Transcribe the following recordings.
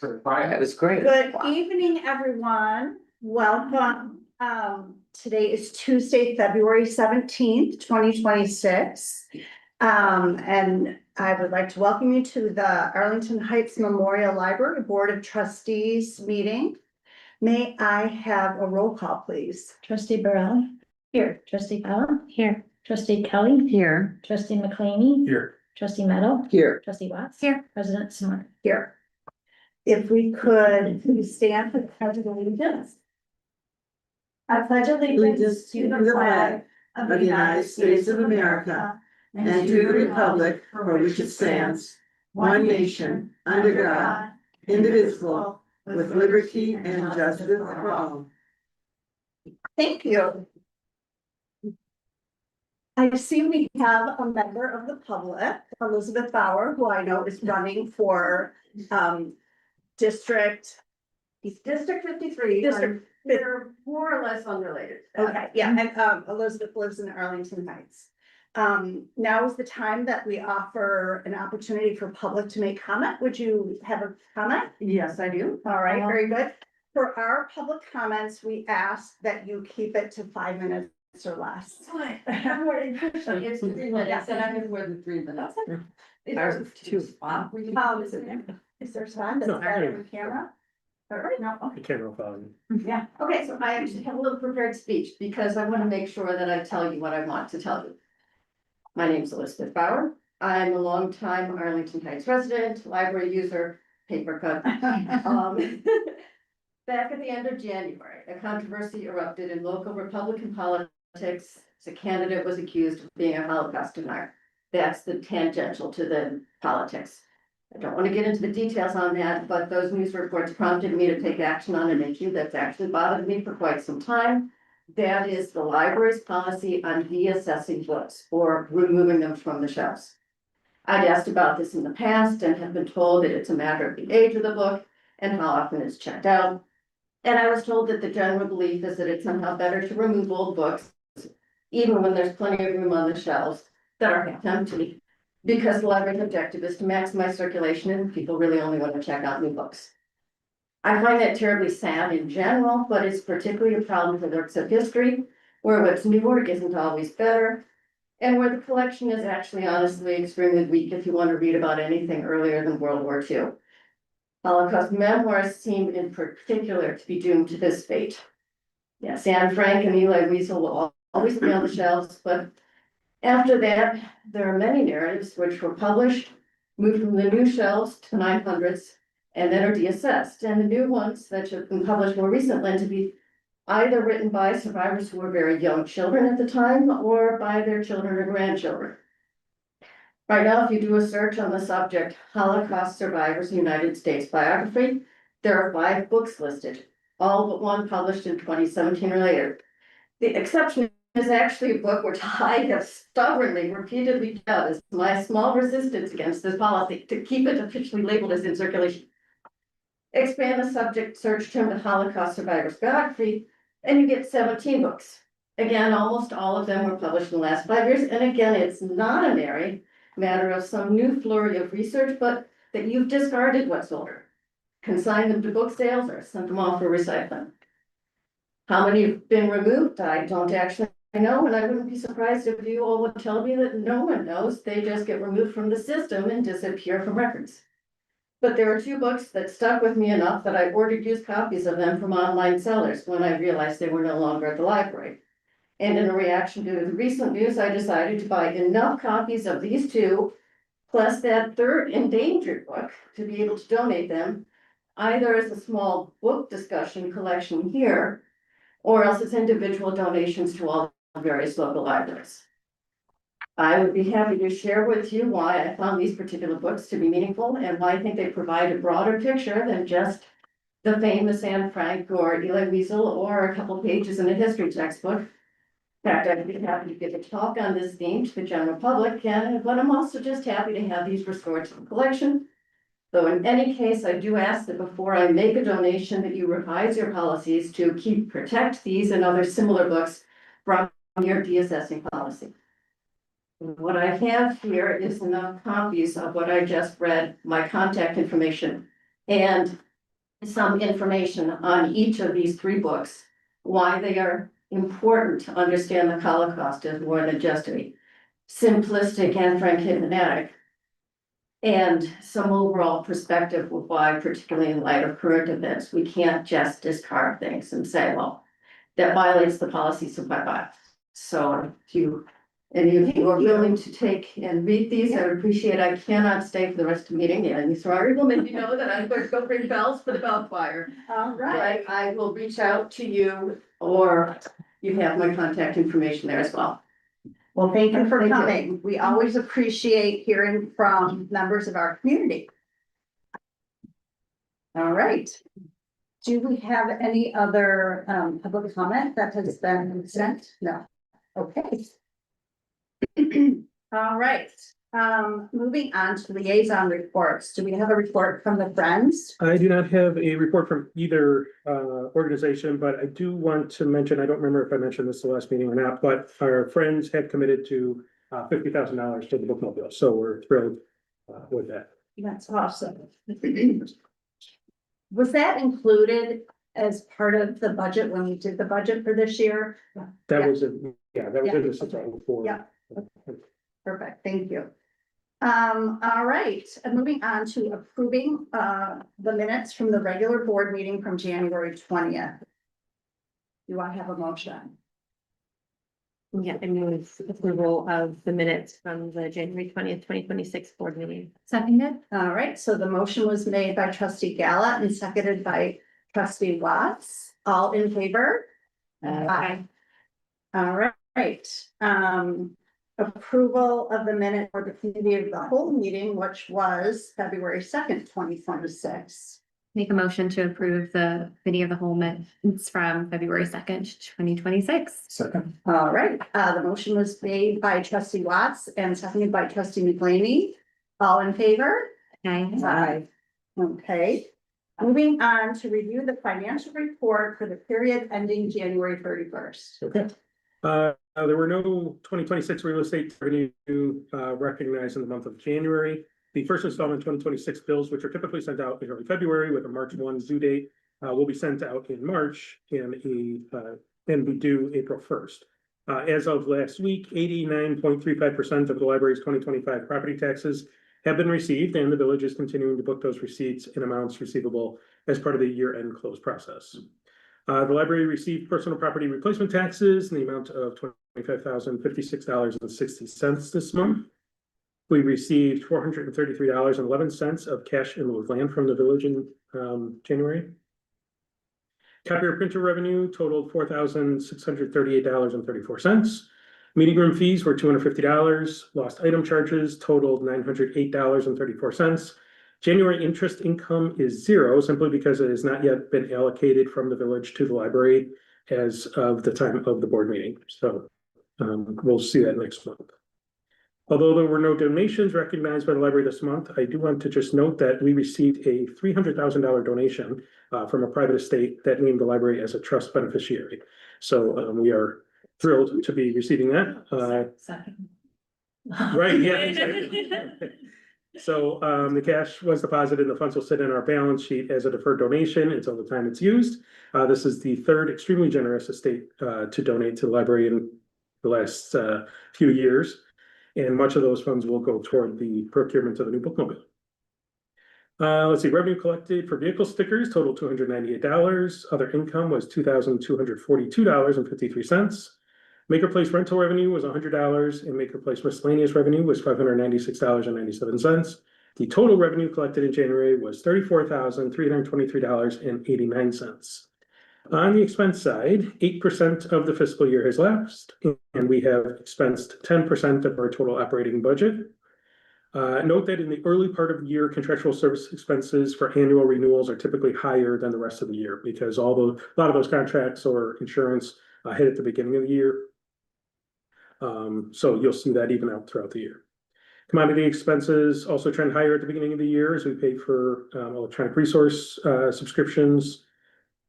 That was great. Good evening, everyone. Welcome. Today is Tuesday, February 17th, 2026. And I would like to welcome you to the Arlington Heights Memorial Library Board of Trustees meeting. May I have a roll call, please? Trustee Burrell? Here. Trustee Fallon? Here. Trustee Kelly? Here. Trustee McLeany? Here. Trustee Meadow? Here. Trustee Watts? Here. President Smart? Here. If we could please stand for the pledge of allegiance. I pledge allegiance to the flag of the United States of America and to the republic for which it stands, one nation, under God, indivisible, with liberty and justice for all. Thank you. I see we have a member of the public, Elizabeth Bauer, who I know is running for District 53. They're more or less unrelated. Okay, yeah, and Elizabeth lives in Arlington Heights. Now is the time that we offer an opportunity for public to make comment. Would you have a comment? Yes, I do. All right, very good. For our public comments, we ask that you keep it to 5 minutes or less. Fine. It's 3 minutes and I'm in more than 3 minutes. Ours is 2. Is there a spot that's better on camera? All right, no, okay. The camera phone. Yeah, Okay, so I actually have a little prepared speech because I want to make sure that I tell you what I want to tell you. My name is Elizabeth Bauer. I'm a longtime Arlington Heights resident, library user, paper cut. Back at the end of January, a controversy erupted in local Republican politics as a candidate was accused of being a Holocaust denier. That's the tangential to the politics. I don't want to get into the details on that, but those news reports prompted me to take action on an issue that's actually bothered me for quite some time. That is the library's policy on deassessing books or removing them from the shelves. I'd asked about this in the past and have been told that it's a matter of the age of the book and how often it's checked out. And I was told that the general belief is that it's somehow better to remove old books, even when there's plenty of room on the shelves that are half empty, because the library's objective is to maximize circulation and people really only want to check out new books. I find that terribly sad in general, but it's particularly a problem for works of history, where what's newer isn't always better, and where the collection is actually honestly extremely weak if you want to read about anything earlier than World War II. Holocaust memoirs seem in particular to be doomed to this fate. Yes, Anne Frank and Eli Wiesel will always be on the shelves, but after that, there are many narratives which were published, moved from the new shelves to 900s, and then are deassessed. And the new ones that have been published more recently tend to be either written by survivors who were very young children at the time or by their children or grandchildren. Right now, if you do a search on the subject, Holocaust Survivors United States Biography, there are 5 books listed, all but one published in 2017 or later. The exception is actually a book which I have stubbornly, repeatedly done as my small resistance against this policy to keep it officially labeled as in circulation. Expand the subject search term to Holocaust Survivors Biography, and you get 17 books. Again, almost all of them were published in the last 5 years, and again, it's not a matter of some new flurry of research, but that you've discarded what's older, consigned them to book sales, or sent them off for recycling. How many have been removed? I don't actually know, and I wouldn't be surprised if you all would tell me that no one knows. They just get removed from the system and disappear from records. But there are 2 books that stuck with me enough that I ordered used copies of them from online sellers when I realized they were no longer at the library. And in a reaction to the recent news, I decided to buy enough copies of these 2, plus that 3rd endangered book, to be able to donate them, either as a small book discussion collection here, or else as individual donations to all the various local libraries. I would be happy to share with you why I found these particular books to be meaningful and why I think they provide a broader picture than just the famous Anne Frank or Eli Wiesel or a couple pages in a history textbook. In fact, I'd be happy to give a talk on this theme to the general public, but I'm also just happy to have these restored to the collection. Though in any case, I do ask that before I make a donation that you revise your policies to protect these and other similar books from your deassessing policy. What I have here is enough copies of what I just read, my contact information, and some information on each of these three books, why they are important to understand the Holocaust as more than just a simplistic and Frank-Hitmanetic, and some overall perspective of why, particularly in light of current events, we can't just discard things and say, well, that violates the policy, so bye-bye. So if you, any of you are willing to take and read these, I would appreciate it. I cannot stay for the rest of the meeting, and sorry, will make you know that I'm going to go ring bells for the bell choir. All right. But I will reach out to you, or you have my contact information there as well. Well, thank you for Thank you. coming. We always appreciate hearing from members of our community. All right. Do we have any other public comment that has been sent? No. Okay. All right, moving on to liaison reports. Do we have a report from the Friends? I do not have a report from either organization, but I do want to mention, I don't remember if I mentioned this the last meeting or not, but our Friends have committed to $50,000 to the bookmobile, so we're thrilled with that. That's awesome. Was that included as part of the budget when we did the budget for this year? That Yeah. was, that was in the system before. Yeah. Perfect, thank you. All right, moving on to approving the minutes from the regular board meeting from January 20th. Do I have a motion? Yeah, I move approval of the minutes from the January 20th, 2026 board meeting. Seconded? All right, so the motion was made by trustee Gala and seconded by trustee Watts. All in favor? Aye. All right, approval of the minute for the committee of the whole meeting, which was February 2nd, 2026. Make a motion to approve the committee of the whole minutes from February 2nd, 2026. Second. All right, the motion was made by trustee Watts and seconded by trustee McLeany. All in favor? Aye. Aye. Okay, moving on to review the financial report for the period ending January 31st. Okay. There were no 2026 real estate revenue recognized in the month of January. The first installment 2026 bills, which are typically sent out in early February with a March 1 due date, will be sent out in March and be due April 1st. As of last week, 89.35% of the library's 2025 property taxes have been received, and the village is continuing to book those receipts in amounts receivable as part of the year-end close process. The library received personal property replacement taxes in the amount of $25,056.60 this month. We received $433.11 of cash in lieu of land from the village in January. Copier printer revenue totaled $4,638.34. Meeting room fees were $250. Lost item charges totaled $908.34. January interest income is zero, simply because it has not yet been allocated from the village to the library as of the time of the board meeting. So we'll see that next month. Although there were no donations recognized by the library this month, I do want to just note that we received a $300,000 donation from a private estate that named the library as a trust beneficiary. So we are thrilled to be receiving that. Second. Right, yeah, exactly. So the cash was deposited and the funds will sit in our balance sheet as a deferred donation until the time it's used. This is the third extremely generous estate to donate to the library in the last few years. And much of those funds will go toward the procurement of the new bookmobile. Let's see, revenue collected for vehicle stickers totaled $298. Other income was $2,242.53. Maker Place rental revenue was $100 and Maker Place miscellaneous revenue was $596.97. The total revenue collected in January was $34,323.89. On the expense side, 8% of the fiscal year has lapsed, and we have expensed 10% of our total operating budget. Note that in the early part of the year, contractual service expenses for annual renewals are typically higher than the rest of the year because a lot of those contracts or insurance hit at the beginning of the year. So you'll see that even out throughout the year. Commodity expenses also trend higher at the beginning of the year as we pay for electronic resource subscriptions.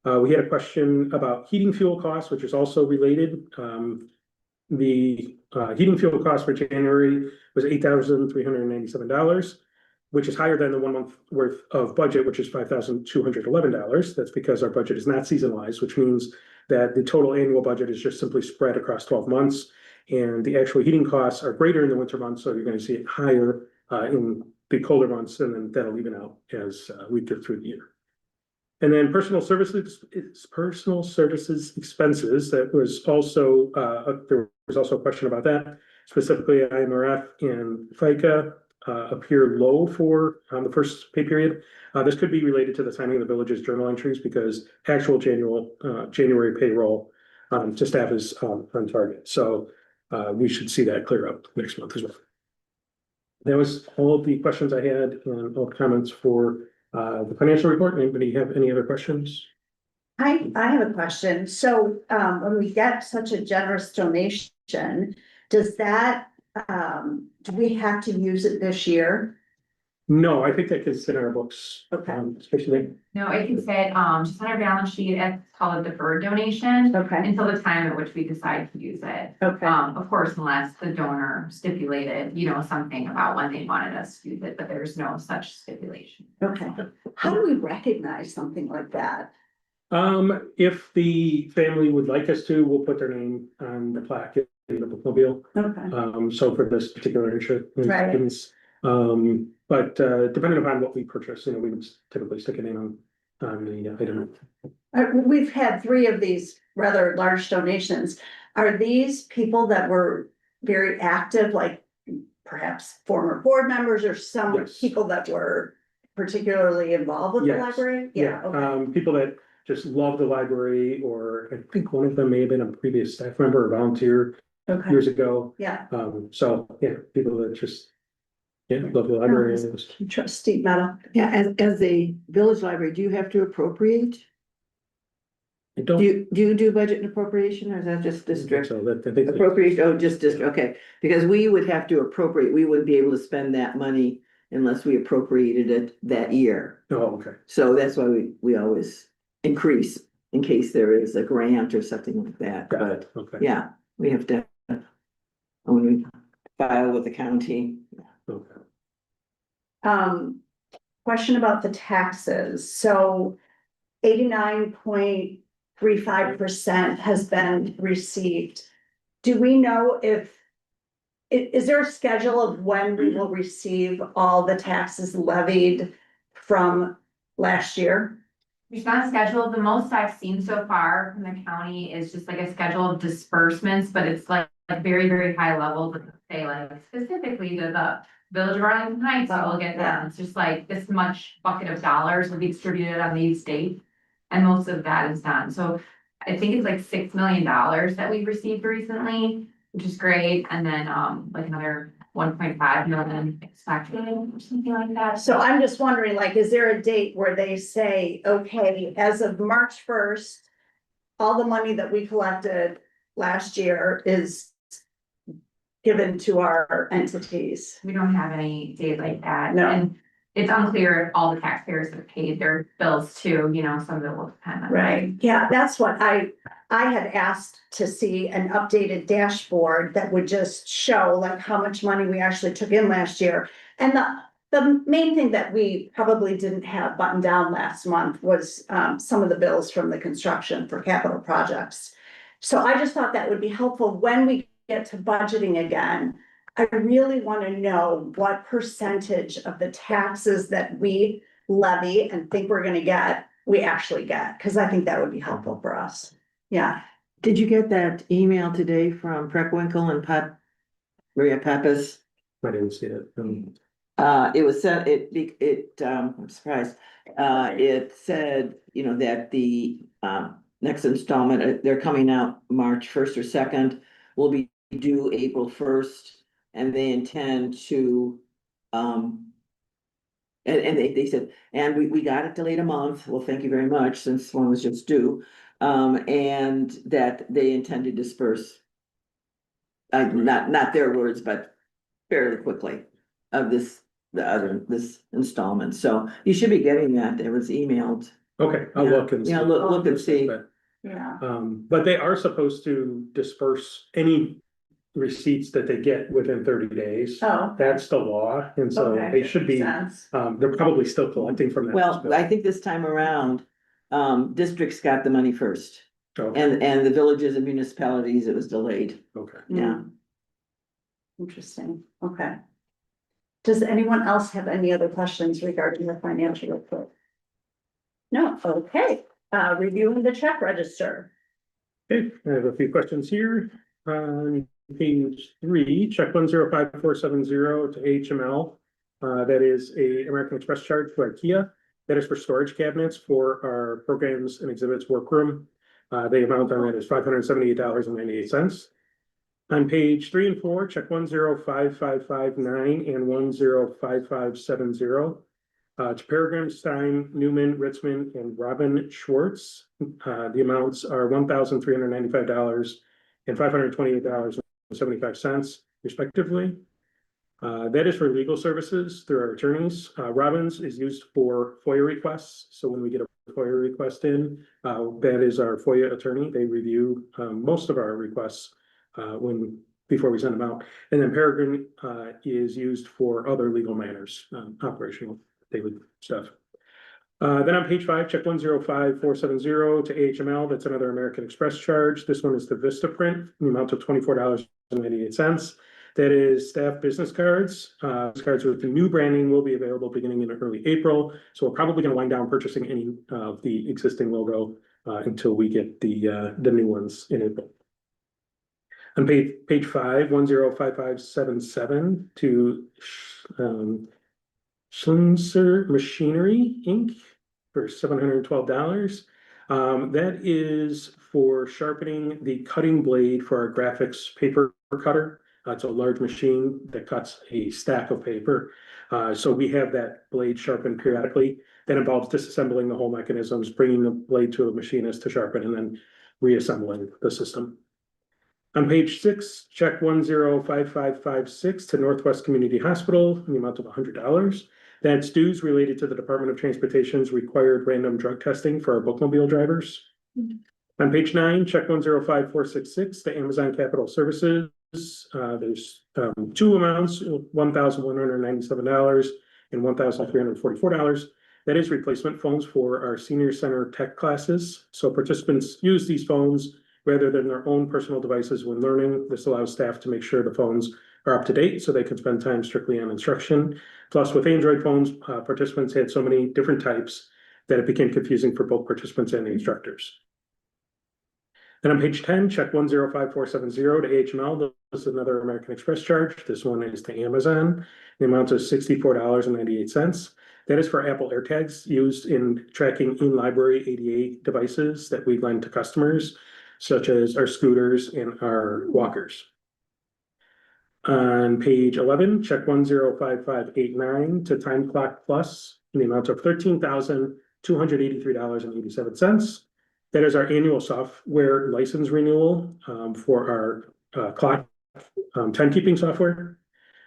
We had a question about heating fuel costs, which is also related. The heating fuel cost for January was $8,397. which is higher than the 1 month worth of budget, which is $5,211. That's because our budget is not seasonalized, which means that the total annual budget is just simply spread across 12 months. And the actual heating costs are greater in the winter months, so you're going to see it higher in the colder months, and then that'll even out as we get through the year. And then personal services expenses, that was also, there was also a question about that. Specifically, IMRF and FICA appear low for the first pay period. This could be related to the timing of the village's journal entries because actual January payroll to staff is on target. So we should see that clear up next month as well. That was all of the questions I had and all the comments for the financial report. Anybody have any other questions? I have a question. So, when we get such a generous donation, does that, do we have to use it this year? No, I think that can sit in our books. Okay. Especially, No, it can sit, just on our balance sheet, it's called a deferred donation Okay, until the time at which we decide to use it. okay. Of course, unless the donor stipulated, something about when they wanted us to use it, but there's no such stipulation. Okay. How do we recognize something like that? if the family would like us to, we'll put their name on the plaque in the bookmobile. Okay, So for this particular Right. insurance, but depending upon what we purchase, we would typically stick a name on the item. we've had 3 of these rather large donations. Are these people that were very active, like perhaps former board members or some Yes. people that were particularly involved with the Yes. library? Yeah, Okay. people that just love the library, or I think one of them may have been a previous staff member or volunteer Okay, years ago. yeah. So yeah, people that just, love the library. And it was- Trustee Meadow. Yeah, as a village library, do you have to appropriate? I don't. Do you do budget and appropriation, or is that just district? So that, I think. Appropriation, oh, just district, okay, because we would have to appropriate, we wouldn't be able to spend that money unless we appropriated it that year. Oh, okay. So that's why we always increase in case there is a grant or something like that, Got but it. Okay. yeah, we have to. When we file with the county. Okay. Question about the taxes. So 89.35% has been received. Do we know if, is there a schedule of when we will receive all the taxes levied from last year? There's not a schedule. The most I've seen so far from the county is just like a schedule of disbursements, but it's like very, very high level, but say like specifically to the Village of Arlington Heights, so we'll get them. It's just like this much bucket of dollars will be distributed on these dates. And most of that is done. So I think it's like $6 million that we've received recently, which is great. And then like another 1.5 million expected or something like that. So I'm just wondering, like, is there a date where they say, okay, as of March 1st, all the money that we collected last year is given to our entities? We don't have any date like that. No. And it's unclear if all the taxpayers have paid their bills too, some of it will depend on. Right, yeah, that's what I had asked to see an updated dashboard that would just show like how much money we actually took in last year. And the main thing that we probably didn't have buttoned down last month was some of the bills from the construction for capital projects. So I just thought that would be helpful when we get to budgeting again. I really want to know what percentage of the taxes that we levy and think we're gonna get, we actually get, because I think that would be helpful for us. Yeah, Did you get that email today from Preckwinkle and Maria Pappas? I didn't see it. It was said, I'm surprised, it said, that the, next installment, they're coming out March 1st or 2nd, will be due April 1st, and they intend to, and they said, and we got it delayed a month, well, thank you very much, since one was just due, and that they intend to disperse. Not their words, but fairly quickly of this installment, so you should be getting that, it was emailed. Okay, I'll look and see. Yeah, look and see. But, yeah, but they are supposed to disperse any receipts that they get within 30 days. Oh. That's the law, and so Okay, they should be, sense. they're probably still collecting from that. Well, I think this time around, districts got the money first. Okay, And the villages and municipalities, it was delayed, okay. yeah. Interesting, okay. Does anyone else have any other questions regarding the financial report? No, okay, reviewing the check register. Okay, I have a few questions here. On page 3, check 105470 to HML. That is a American Express charge to IKEA. That is for storage cabinets for our programs and exhibits workroom. The amount on that is $578.98. On page 3 and 4, check 105559 and 105570. To Peregrine, Stein, Newman, Ritzman, and Robin Schwartz. The amounts are $1,395 and $528.75 respectively. That is for legal services through our attorneys. Robbins is used for FOIA requests. So when we get a FOIA request in, that is our FOIA attorney. They review most of our requests before we send them out. And then Peregrine is used for other legal matters, operational daily stuff. Then on page 5, check 105470 to AHML. That's another American Express charge. This one is the Vista print, in the amount of $24.98. That is staff business cards. Cards with the new branding will be available beginning in early April. So we're probably going to wind down purchasing any of the existing logo until we get the new ones in April. On page 5, 105577 to Schlumser Machinery Inc. for $712. That is for sharpening the cutting blade for our graphics paper cutter. It's a large machine that cuts a stack of paper. So we have that blade sharpened periodically. That involves disassembling the whole mechanisms, bringing the blade to a machinist to sharpen, and then reassembling the system. On page 6, check 105556 to Northwest Community Hospital in the amount of $100. That's dues related to the Department of Transportation's required random drug testing for our bookmobile drivers. On page 9, check 105466 to Amazon Capital Services. There's two amounts, $1,197 and $1,344. That is replacement phones for our senior center tech classes. So participants use these phones rather than their own personal devices when learning. This allows staff to make sure the phones are up to date so they can spend time strictly on instruction. Plus, with Android phones, participants had so many different types that it became confusing for both participants and the instructors. Then on page 10, check 105470 to HML. This is another American Express charge. This one is to Amazon. The amount is $64.98. That is for Apple AirTags used in tracking in-library ADA devices that we lend to customers, such as our scooters and our walkers. On page 11, check 105589 to Time Clock Plus in the amount of $13,283.87. That is our annual software license renewal for our clock timekeeping software.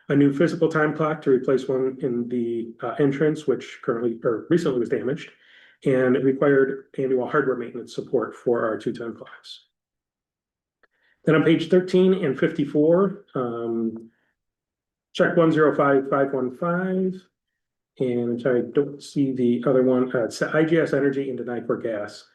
A new physical time clock to replace one in the entrance, which currently or recently was damaged, and it required annual hardware maintenance support for our 2 time clocks. Then on page 13 and 54, check 105515. And I don't see the other one. It's IGS Energy into Nicor Gas.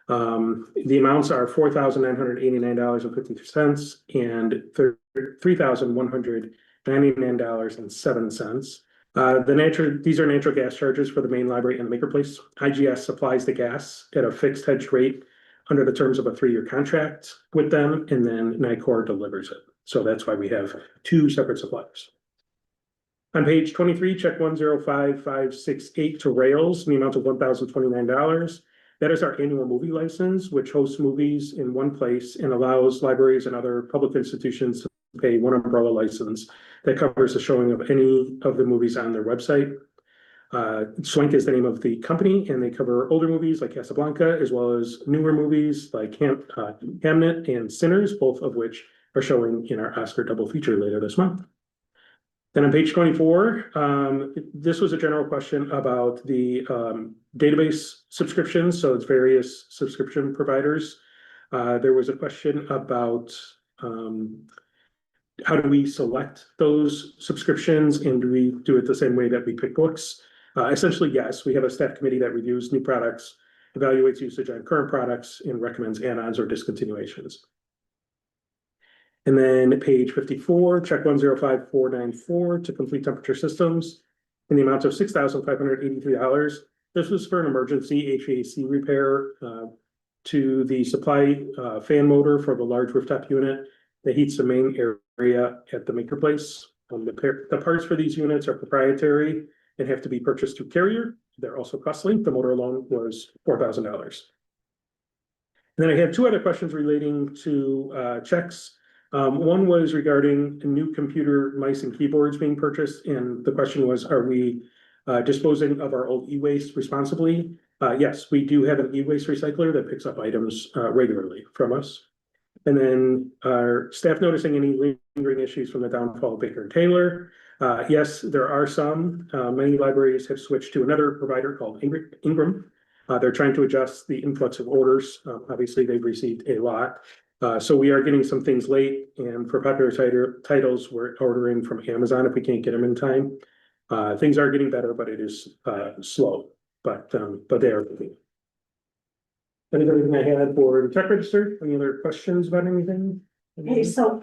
The amounts are $4,989.50 and $3,199.07. These are natural gas charges for the main library and the maker place. IGS supplies the gas at a fixed hedge rate under the terms of a 3-year contract with them, and then Nicor delivers it. So that's why we have 2 separate suppliers. On page 23, check 105568 to Rails in the amount of $1,029. That is our annual movie license, which hosts movies in one place and allows libraries and other public institutions to pay one umbrella license that covers the showing of any of the movies on their website. Swank is the name of the company, and they cover older movies like Casablanca, as well as newer movies like Hamnet and Sinners, both of which are showing in our Oscar double feature later this month. Then on page 24, this was a general question about the database subscriptions. So it's various subscription providers. There was a question about how do we select those subscriptions, and do we do it the same way that we pick books? Essentially, yes, we have a staff committee that reviews new products, evaluates usage on current products, and recommends add-ons or discontinuations. And then page 54, check 105494 to complete temperature systems in the amount of $6,583. This was for an emergency HVAC repair to the supply fan motor for the large rooftop unit that heats the main area at the maker place. The parts for these units are proprietary and have to be purchased through Carrier. They're also costly. The motor alone was $4,000. And then I have two other questions relating to checks. One was regarding new computer mice and keyboards being purchased, and the question was, are we disposing of our old e-waste responsibly? Yes, we do have an e-waste recycler that picks up items regularly from us. And then are staff noticing any lingering issues from the downfall of Baker and Taylor? Yes, there are some. Many libraries have switched to another provider called Ingram. They're trying to adjust the influx of orders. Obviously, they've received a lot. So we are getting some things late, and for popular titles, we're ordering from Amazon if we can't get them in time. Things are getting better, but it is slow, but they are moving. That is everything I had for the check register. Any other questions about anything? Okay, so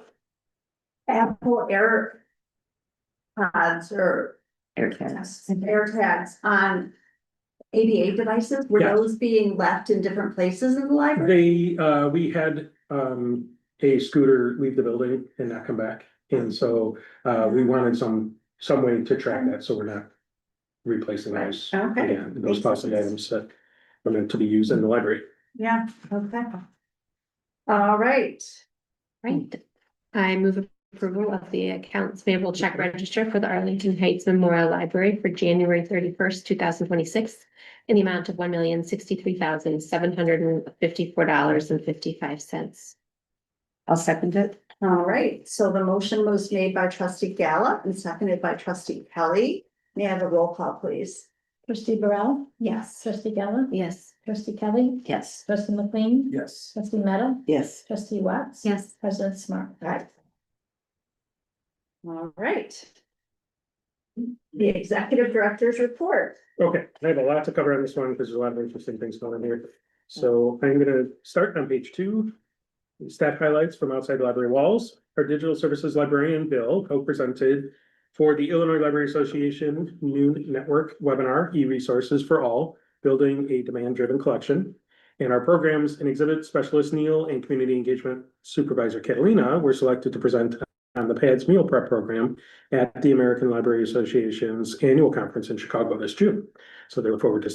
Apple AirPods or AirTags on ADA devices, were Yes. those being left in different places in the library? We had a scooter leave the building and not come back, and so we wanted some way to track that, so we're not replacing those Okay. again, those Makes costly sense. items that are meant to be used in the library. Yeah, okay. All right. Right. I move approval of the accounts payable check register for the Arlington Heights Memorial Library for January 31st, 2026 in the amount of $1,063,754.55. I'll second it. All right, so the motion was made by trustee Gallup and seconded by trustee Kelly. May I have a roll call, please? Trustee Burrell? Yes. Trustee Gallup? Yes. Trustee Kelly? Yes. Trustee McLean? Yes. Trustee Meadow? Yes. Trustee Watts? Yes. President Smart? Right. All right. The executive director's report. Okay, I have a lot to cover on this one because there's a lot of interesting things going on here. So I'm gonna start on page 2. Staff highlights from outside the library walls. Our digital services librarian Bill co-presented for the Illinois Library Association Noon Network webinar, e-resources for all, building a demand-driven collection. And our programs and exhibit specialist Neil and community engagement supervisor Catalina were selected to present on the PADS meal prep program at the American Library Association's annual conference in Chicago this June. So they look forward to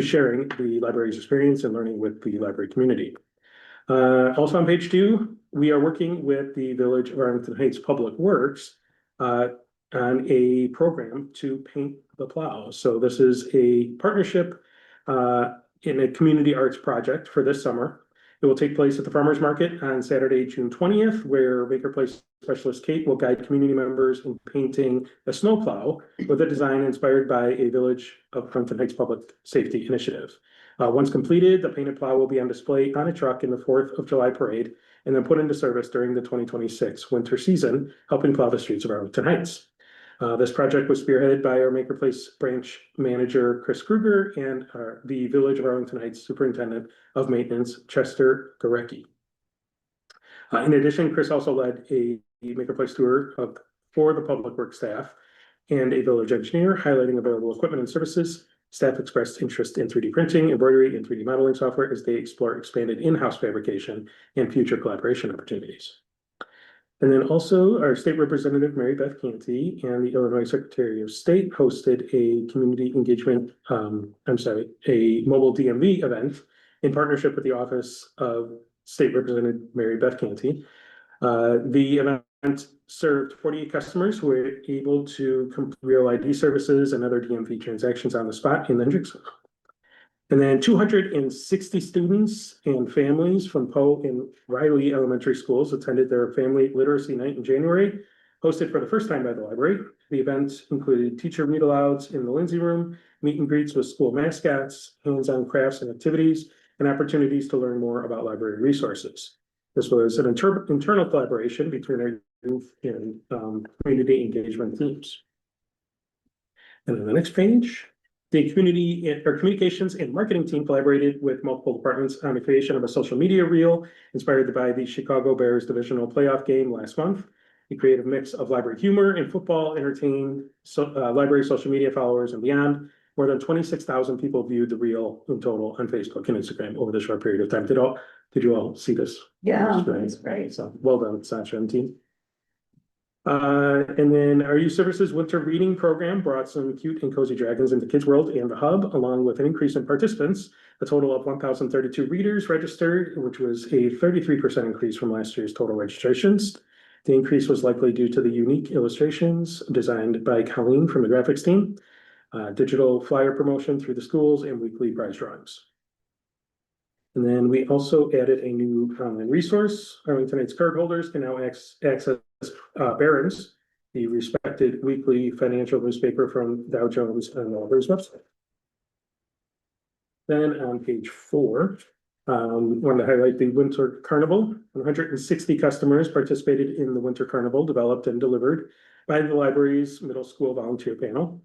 sharing the library's experience and learning with the library community. Also on page 2, we are working with the Village of Arlington Heights Public Works on a program to paint the plow. So this is a partnership in a community arts project for this summer. It will take place at the Farmers Market on Saturday, June 20th, where Maker Place specialist Kate will guide community members in painting a snowplow with a design inspired by a Village of Arlington Heights Public Safety Initiative. Once completed, the painted plow will be on display on a truck in the 4th of July parade and then put into service during the 2026 winter season, helping plow the streets of Arlington Heights. This project was spearheaded by our Maker Place branch manager, Chris Kruger, and the Village of Arlington Heights Superintendent of Maintenance, Chester Gorecki. In addition, Chris also led a Maker Place tour for the public works staff and a village engineer, highlighting available equipment and services. Staff expressed interest in 3D printing, embroidery, and 3D modeling software as they explore expanded in-house fabrication and future collaboration opportunities. And then also our state representative, Mary Beth Canty, and the Illinois Secretary of State hosted a community engagement, a mobile DMV event in partnership with the Office of State Representative Mary Beth Canty. The event served 48 customers who were able to complete real ID services and other DMV transactions on the spot in Hendricks. And then 260 students and families from Poe and Riley Elementary Schools attended their family literacy night in January, hosted for the first time by the library. The event included teacher read-alouds in the Lindsay Room, meet and greets with school mascots, hands-on crafts and activities, and opportunities to learn more about library resources. This was an internal collaboration between our and community engagement teams. And then the next page, the communications and marketing team collaborated with multiple departments on the creation of a social media reel inspired by the Chicago Bears divisional playoff game last month. The creative mix of library humor and football entertained library social media followers and beyond. More than 26,000 people viewed the reel in total on Facebook and Instagram over the short period of time. Did you all see this? Yeah, That's great. So well done, Sasha and team. And then our youth services winter reading program brought some cute and cozy dragons into Kids World and the Hub, along with an increase in participants. A total of 1,032 readers registered, which was a 33% increase from last year's total registrations. The increase was likely due to the unique illustrations designed by Colleen from the graphics team, digital flyer promotion through the schools, and weekly prize drawings. And then we also added a new online resource. Arlington Heights cardholders can now access Barron's, the respected weekly financial newspaper from Dow Jones and Oliver's website. Then on page 4, wanted to highlight the Winter Carnival. 160 customers participated in the Winter Carnival, developed and delivered by the library's middle school volunteer panel.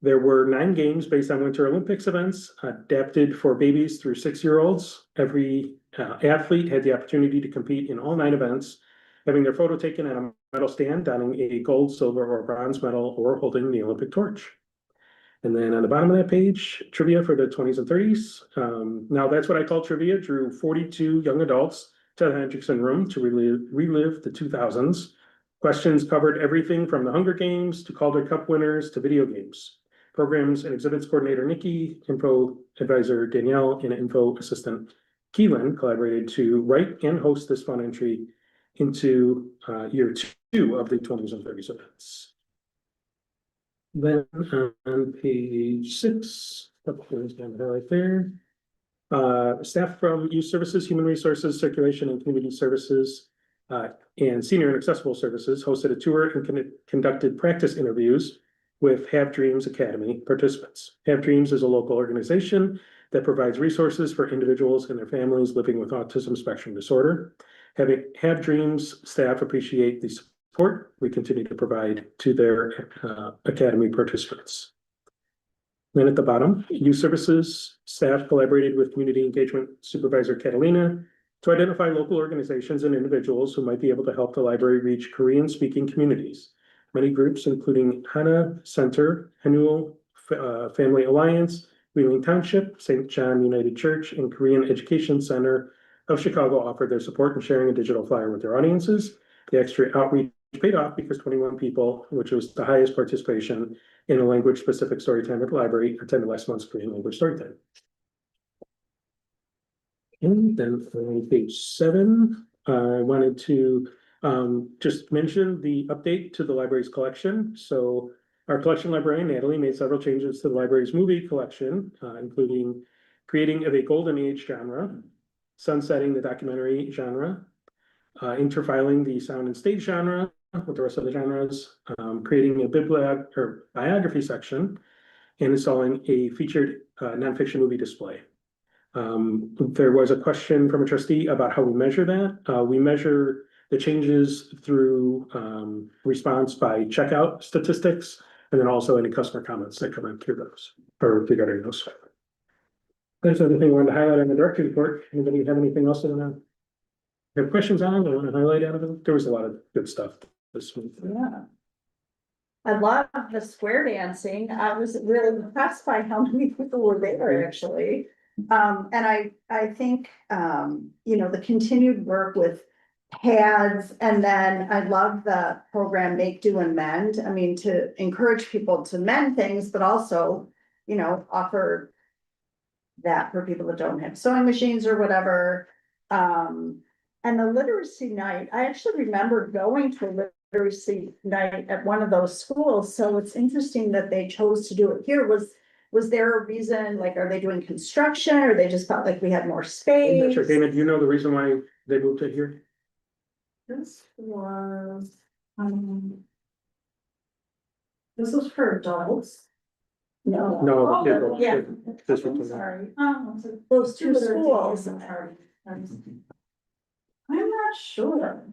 There were 9 games based on Winter Olympics events, adapted for babies through 6-year-olds. Every athlete had the opportunity to compete in all 9 events, having their photo taken at a medal stand, donning a gold, silver, or bronze medal, or holding the Olympic torch. And then on the bottom of that page, trivia for the 20s and 30s. Now that's what I call trivia. Drew 42 young adults to the Hendrickson Room to relive the 2000s. Questions covered everything from the Hunger Games to Calder Cup winners to video games. Programs and exhibits coordinator Nikki, info advisor Danielle, and info assistant Keelan collaborated to write and host this fun entry into year 2 of the 20s and 30s events. Then on page 6, couple things down the right there. Staff from Youth Services, Human Resources, Circulation and Community Services, and Senior and Accessible Services hosted a tour and conducted practice interviews with Have Dreams Academy participants. Have Dreams is a local organization that provides resources for individuals and their families living with autism spectrum disorder. Have Dreams staff appreciate the support we continue to provide to their academy participants. Then at the bottom, Youth Services staff collaborated with Community Engagement Supervisor Catalina to identify local organizations and individuals who might be able to help the library reach Korean-speaking communities. Many groups, including Hana Center, Hanuel Family Alliance, Wheeling Township, St. John United Church, and Korean Education Center of Chicago offered their support in sharing a digital flyer with their audiences. The extra outreach paid off because 21 people, which was the highest participation in a language-specific storytime at the library, attended last month's Korean language storytime. And then on page 7, I wanted to just mention the update to the library's collection. So our collection librarian, Natalie, made several changes to the library's movie collection, including creating of a golden age genre, sunsetting the documentary genre, interfiling the sound and stage genre with the rest of the genres, creating a biography section, and installing a featured nonfiction movie display. There was a question from a trustee about how we measure that. We measure the changes through response by checkout statistics, and then also any customer comments that come in through those, or regarding those. There's another thing I wanted to highlight on the director's report. Anybody have anything else to have questions on? I want to highlight out of it. There was a lot of good stuff this week. Yeah. I love the square dancing. I was really impressed by how many people were there, actually. And I think, you know, the continued work with pads, and then I love the program Make, Do, and Mend. I mean, to encourage people to mend things, but also, you know, offer that for people that don't have sewing machines or whatever. And the literacy night, I actually remember going to a literacy night at one of those schools, so it's interesting that they chose to do it here. Was there a reason, like, are they doing construction, or they just felt like we had more space? I'm not sure, Dana, do you know the reason why they moved it here? This was for adults. No. No, Oh, yeah. This I'm was- sorry. Those two schools. I'm not sure.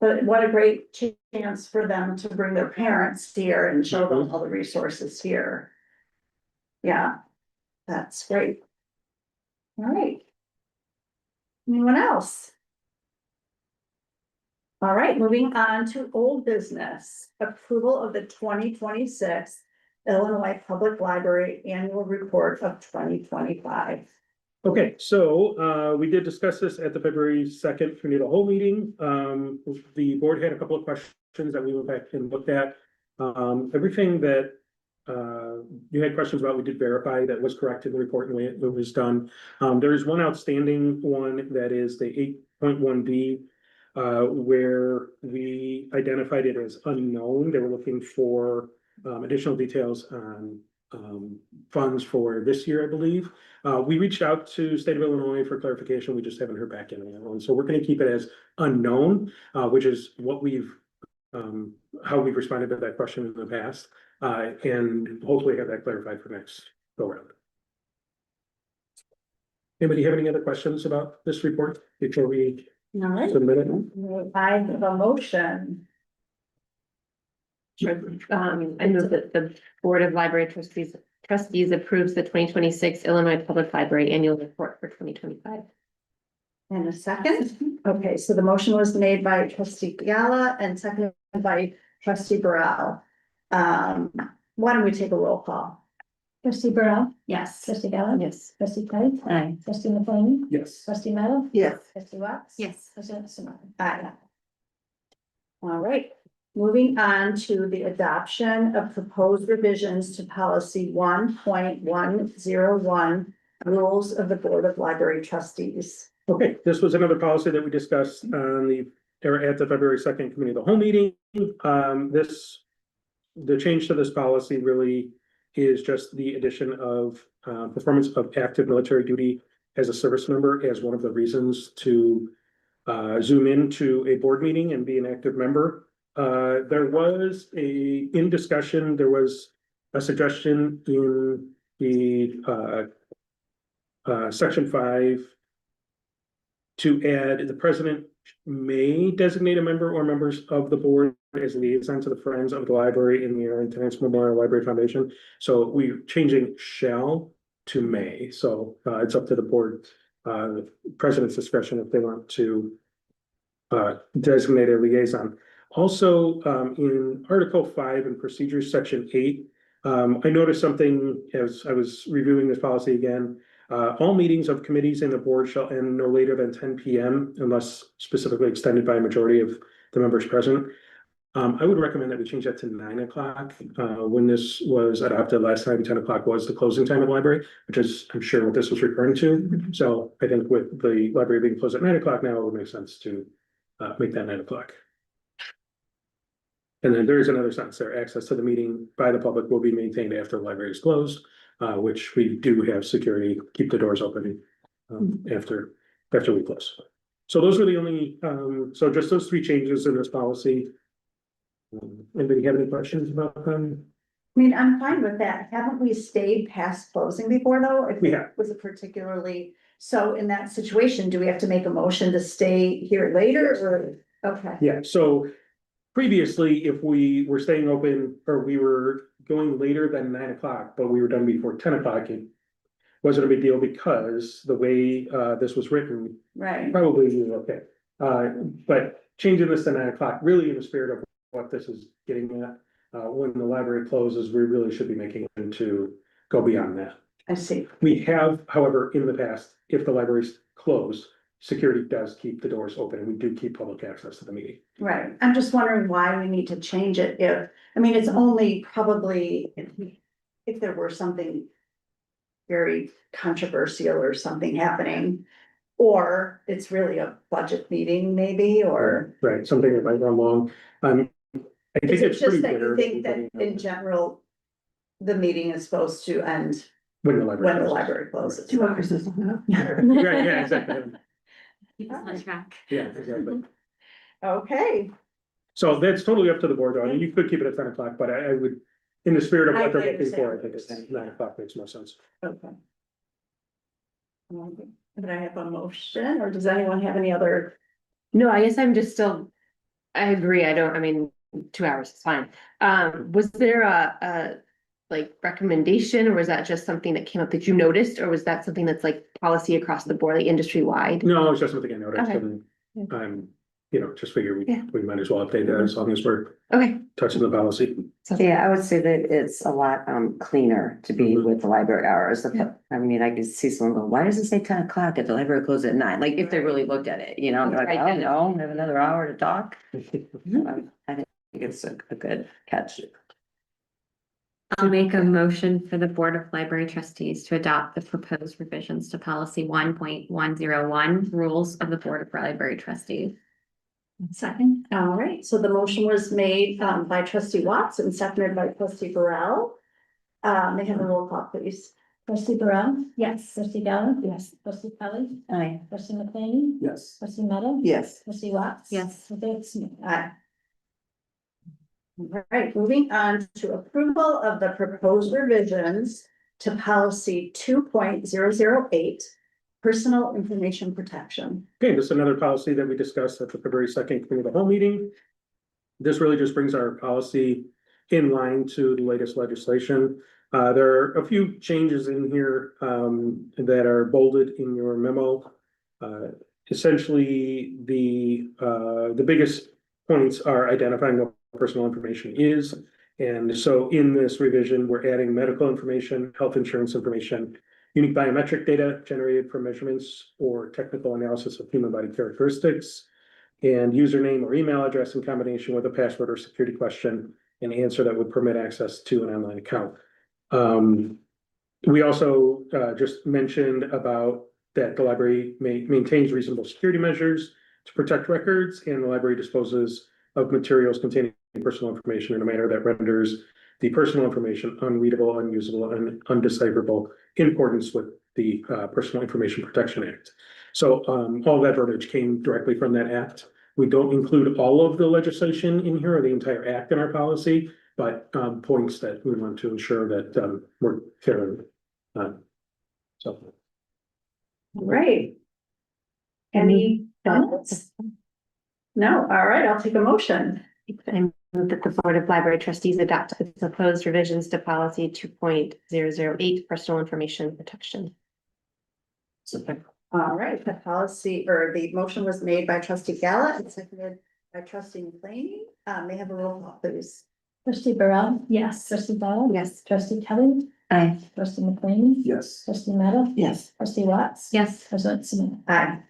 But what a great chance for them to bring their parents here and show them all the resources here. Yeah, that's great. All right. Anyone else? All right, moving on to old business, approval of the 2026 Illinois Public Library Annual Report of 2025. Okay, so we did discuss this at the February 2nd committee of the whole meeting. The board had a couple of questions that we went back and looked at. Everything that you had questions about, we did verify that was correct in the report and the way it was done. There is one outstanding one that is the 8.1B, where we identified it as unknown. They were looking for additional details on funds for this year, I believe. We reached out to State of Illinois for clarification. We just haven't heard back on that one. So we're going to keep it as unknown, which is what we've how we've responded to that question in the past, and hopefully have that clarified for next go round. Anybody have any other questions about this report before we All right, submit it? I have a motion. I move that the Board of Library Trustees approves the 2026 Illinois Public Library Annual Report for 2025. And a second? Okay, so the motion was made by trustee Gala and seconded by trustee Burrell. Why don't we take a roll call? Trustee Burrell, Yes. trustee Gallo. Yes. Trustee Clay. Aye. Trustee McLean, Yes. trustee Meadow, Yes. trustee Watts. Yes. President Simon. Aye. All right, moving on to the adoption of proposed revisions to policy 1.101, rules of the Board of Library Trustees. Okay, this was another policy that we discussed on at the February 2nd committee of the whole meeting. The change to this policy really is just the addition of performance of active military duty as a service member as one of the reasons to zoom into a board meeting and be an active member. There was in discussion, there was a suggestion in the section 5 to add the president may designate a member or members of the board as liaison to the Friends of the Library in the Terrence Memorial Library Foundation. So we're changing shall to may. So it's up to the board, president's discretion if they want to designate a liaison. Also, in Article 5 in Procedures, Section 8, I noticed something as I was reviewing this policy again. All meetings of committees and the board shall end no later than 10 p.m. unless specifically extended by a majority of the members present. I would recommend that we change that to 9 o'clock. When this was adopted last time, 10 o'clock was the closing time of the library, which is, I'm sure, what this was referring to. So I think with the library being closed at 9 o'clock now, it would make sense to make that 9 o'clock. And then there is another sentence there, access to the meeting by the public will be maintained after the library is closed, which we do have security, keep the doors open after we close. So those are the only, so just those 3 changes in this policy. Anybody have any questions about them? I mean, I'm fine with that. Haven't we stayed past closing before though? If We it have. was a particularly, so in that situation, do we have to make a motion to stay here later or? Okay, Yeah, so previously, if we were staying open or we were going later than 9 o'clock, but we were done before 10 o'clock, it wasn't a big deal because the way this was written, right. probably is okay. But changing this to 9 o'clock, really in the spirit of what this is getting at, when the library closes, we really should be making it to go beyond that. I see. We have, however, in the past, if the library's closed, security does keep the doors open and we do keep public access to the meeting. Right. I'm just wondering why we need to change it if, I mean, it's only probably if there were something very controversial or something happening, or it's really a budget meeting maybe, or Right, something that might run long. I think is it it's pretty just that you rare think that we- in general, the meeting is supposed to end when the library when the closes. library closes? 2 hours isn't enough. Right, yeah, exactly. Keep us on track. Yeah, exactly. Okay. So that's totally up to the board, though. I mean, you could keep it at 10 o'clock, but I would, in the spirit of what they're I looking for, I understand. think it's 9 o'clock makes more sense. Okay. But I have a motion, or does anyone have any other? No, I guess I'm just still I agree. I mean, 2 hours is fine. Was there a like recommendation, or was that just something that came up that you noticed, or was that something that's like policy across the board, like industry wide? No, it was just something I noticed Okay. and just figure Yeah. we might as well update that as long as we're Okay. touching the policy. Yeah, I would say that it's a lot cleaner to be Mhm. with the library hours. I mean, I could see someone go, why does it say 10 o'clock if the library closes at 9? Like if they really looked at it, they're like, Right. oh no, we have another hour to talk. I think it's a good catch. I'll make a motion for the Board of Library Trustees to adopt the proposed revisions to policy 1.101 rules of the Board of Library Trustees. Second. All right, so the motion was made by trustee Watts and seconded by trustee Burrell. May I have a roll call, please? Trustee Burrell? Yes. Trustee Gallo? Yes. Trustee Kelly? Aye. Trustee McLean? Yes. Trustee Meadow? Yes. Trustee Watts? Yes. Trustee Smith? Aye. All right, moving on to approval of the proposed revisions to policy 2.008, personal information protection. Okay, this is another policy that we discussed at the February 2nd committee of the whole meeting. This really just brings our policy in line to the latest legislation. There are a few changes in here that are bolded in your memo. Essentially, the biggest points are identifying what personal information is. And so in this revision, we're adding medical information, health insurance information, unique biometric data generated from measurements or technical analysis of human body characteristics, and username or email address in combination with a password or security question and answer that would permit access to an online account. We also just mentioned about that the library maintains reasonable security measures to protect records, and the library disposes of materials containing personal information in a manner that renders the personal information unreadable, unusable, and undecipherable in accordance with the Personal Information Protection Act. So all that verbiage came directly from that act. We don't include all of the legislation in here or the entire act in our policy, but points that we want to ensure that we're carrying. So. Great. Any comments? No, all right, I'll take a motion. I move that the Board of Library Trustees adopt the proposed revisions to policy 2.008 personal information protection. All right, the policy or the motion was made by trustee Gallo and seconded by trustee McLean. May I have a roll call, please? Trustee Burrell? Yes. Trustee Gallo? Yes. Trustee Kelly? Aye. Trustee McLean? Yes. Trustee Meadow? Yes. Trustee Watts? Yes. President Smith? Aye.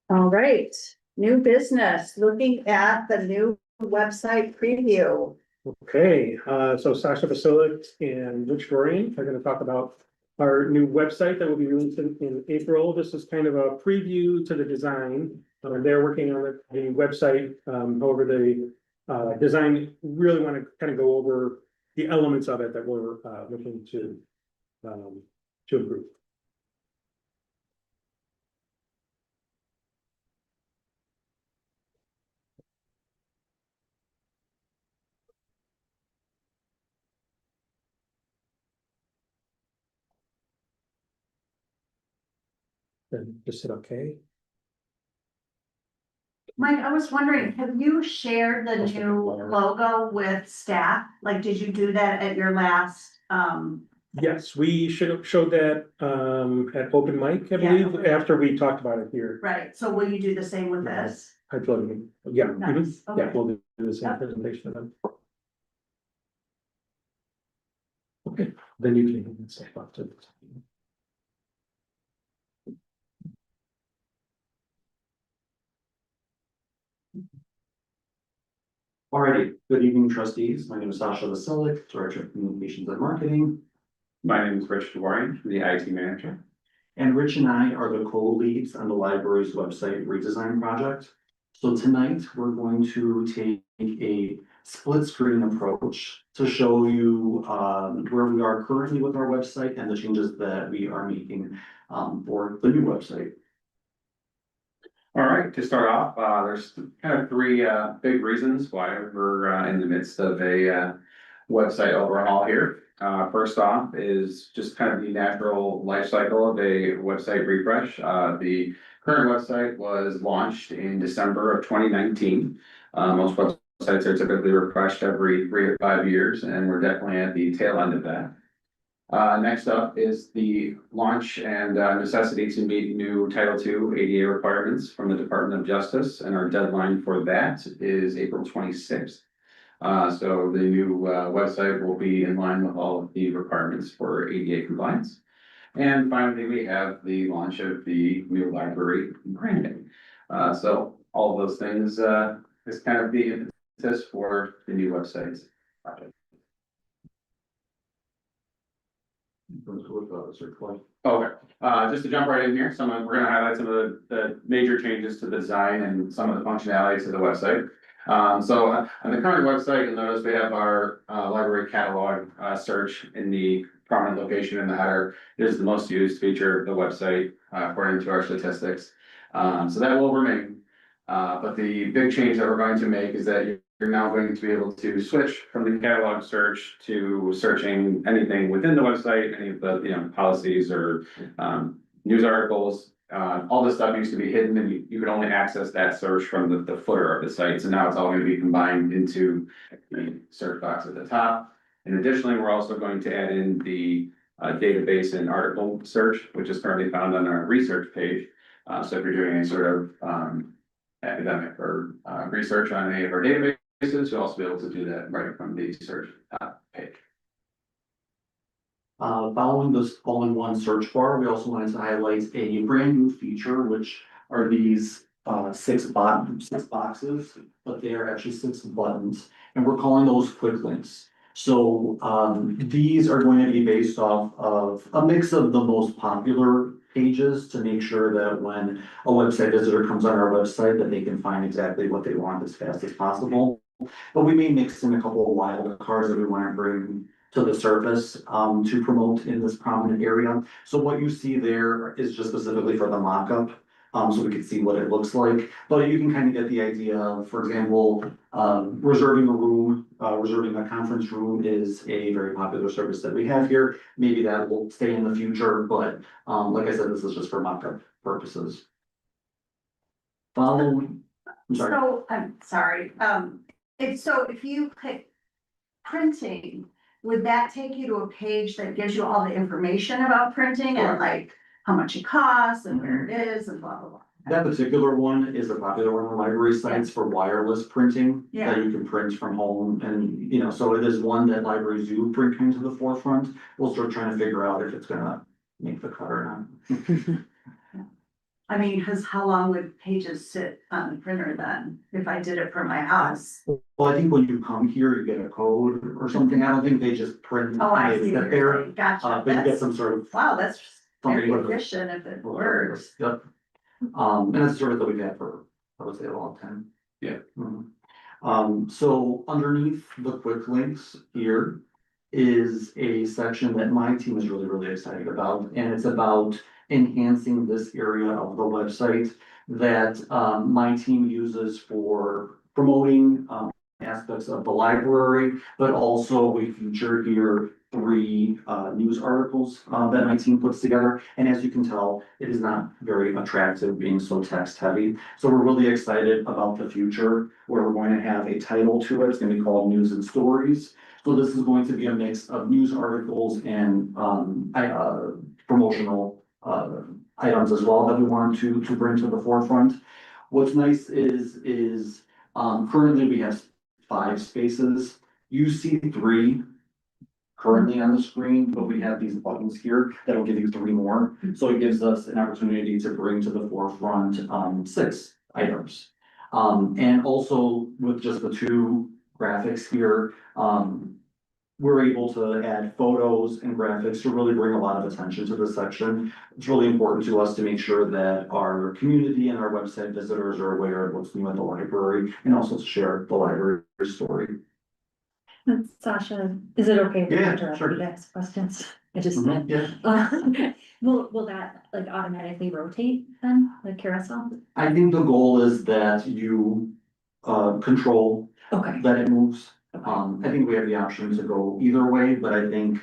All right, new business, looking at the new website preview. Okay, so Sasha Vasilik and Rich Dorian are going to talk about our new website that will be released in April. This is kind of a preview to the design. They're working on the website. However, the design really want to kind of go over the elements of it that we're looking to improve. And just hit okay. Mike, I was wondering, have you shared the new logo with staff? Like, did you do that at your last, Yes, we should have showed that at open mic, I Yeah, believe, open mic. after we talked about it here. right, so will you do the same with this? I told you, yeah, mhm, Nice, yeah, okay. we'll do the same Yep. presentation then. Okay, then you can step up to. Alrighty, good evening trustees. My name is Sasha Vasilik, Director of Communications and Marketing. My name is Rich DeWarian, the IT manager. And Rich and I are the co-leads on the library's website redesign project. So tonight, we're going to take a split screen approach to show you where we are currently with our website and the changes that we are making for the new website. All right, to start off, there's kind of three big reasons why we're in the midst of a website overhaul here. First off is just kind of the natural life cycle of a website refresh. The current website was launched in December of 2019. Most websites are typically refreshed every 3 to 5 years, and we're definitely at the tail end of that. Next up is the launch and necessity to meet new Title II ADA requirements from the Department of Justice, and our deadline for that is April 26th. So the new website will be in line with all of the requirements for ADA compliance. And finally, we have the launch of the new library branding. So all of those things is kind of the impetus for the new website project. Okay, just to jump right in here, we're gonna highlight some of the major changes to the design and some of the functionalities of the website. So on the current website, you'll notice we have our library catalog search in the prominent location in the header. It is the most used feature of the website according to our statistics. So that will remain. But the big change that we're going to make is that you're now going to be able to switch from the catalog search to searching anything within the website, any of the, policies or news articles. All this stuff used to be hidden, and you could only access that search from the footer of the site. So now it's all going to be combined into the search box at the top. And additionally, we're also going to add in the database and article search, which is currently found on our research page. So if you're doing any sort of academic or research on any of our databases, you'll also be able to do that right from the search page. Following this all-in-one search bar, we also wanted to highlight a brand new feature, which are these six boxes, but they are actually 6 buttons, and we're calling those quick links. So these are going to be based off of a mix of the most popular pages to make sure that when a website visitor comes on our website, that they can find exactly what they want as fast as possible. But we may mix in a couple of wild cards that we want to bring to the surface to promote in this prominent area. So what you see there is just specifically for the mock-up, so we can see what it looks like. But you can kind of get the idea of, for example, reserving a room, reserving a conference room is a very popular service that we have here. Maybe that will stay in the future, but like I said, this is just for mock-up purposes. Following, I'm sorry. So, I'm sorry, if you click printing, would that take you to a page that gives you all the information about printing and like how much it costs and where it is and blah, blah, blah? That particular one is a popular one on library sites for wireless printing. Yeah. That you can print from home and, so it is one that libraries do bring into the forefront. We'll start trying to figure out if it's gonna make the cut or not. I mean, cause how long would pages sit on the printer then, if I did it for my house? Well, I think when you come here, you get a code or something. I don't think they just print. Oh, I and see they what sit you're there. saying, gotcha, But you get that's, some sort of. wow, that's very something with it. efficient if it works. Yep. And that's a service that we've had for, I would say, a long time. Yeah. So underneath the quick links here is a section that my team is really, really excited about, and it's about enhancing this area of the website that my team uses for promoting aspects of the library, but also we feature here 3 news articles that my team puts together. And as you can tell, it is not very attractive being so text heavy. So we're really excited about the future where we're going to have a title to it. It's going to be called News and Stories. So this is going to be a mix of news articles and promotional items as well that we want to bring to the forefront. What's nice is currently we have 5 spaces. You see 3 currently on the screen, but we have these buttons here that'll give you 3 more. So it gives us an opportunity to bring to the forefront 6 items. And also with just the 2 graphics here, we're able to add photos and graphics to really bring a lot of attention to this section. It's really important to us to make sure that our community and our website visitors are aware of what's new at the library and also to share the library story. Sasha, is it okay? Yeah, to sure. interrupt you to ask questions? I just. Yeah. Will that like automatically rotate then, like carousel? I think the goal is that you control Okay. that it moves. I think we have the option to go either way, but I think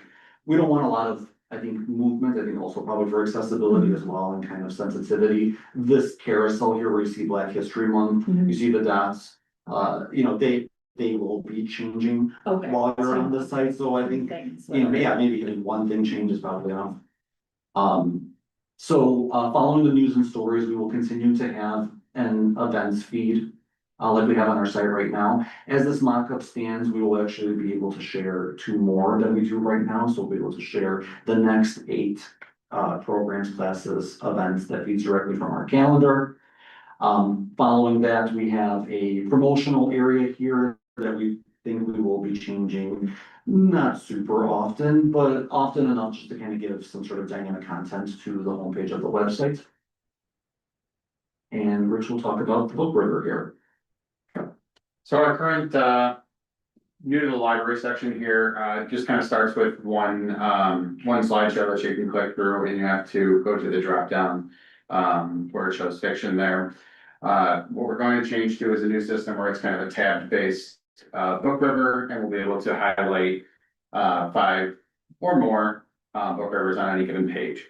we don't want a lot of, I think, movement. I think also probably for accessibility as well and kind of sensitivity. This carousel here where you see Black History Month, you see the dots, they will be changing Okay. while you're on the site, so I think, maybe even one thing changes probably enough. Following the news and stories, we will continue to have an events feed. Like we have on our site right now. As this mock-up stands, we will actually be able to share 2 more than we do right now, so we'll be able to share the next 8 programs, classes, events that feeds directly from our calendar. Following that, we have a promotional area here that we think we will be changing, not super often, but often enough just to kind of give some sort of dynamic content to the homepage of the website. And Rich will talk about the book river here. So our current, new to the library section here, just kind of starts with one slideshow that you can click through, and you have to go to the drop down where it shows fiction there. What we're going to change to is a new system where it's kind of a tab based book river, and we'll be able to highlight 5 or more book rivers on any given page.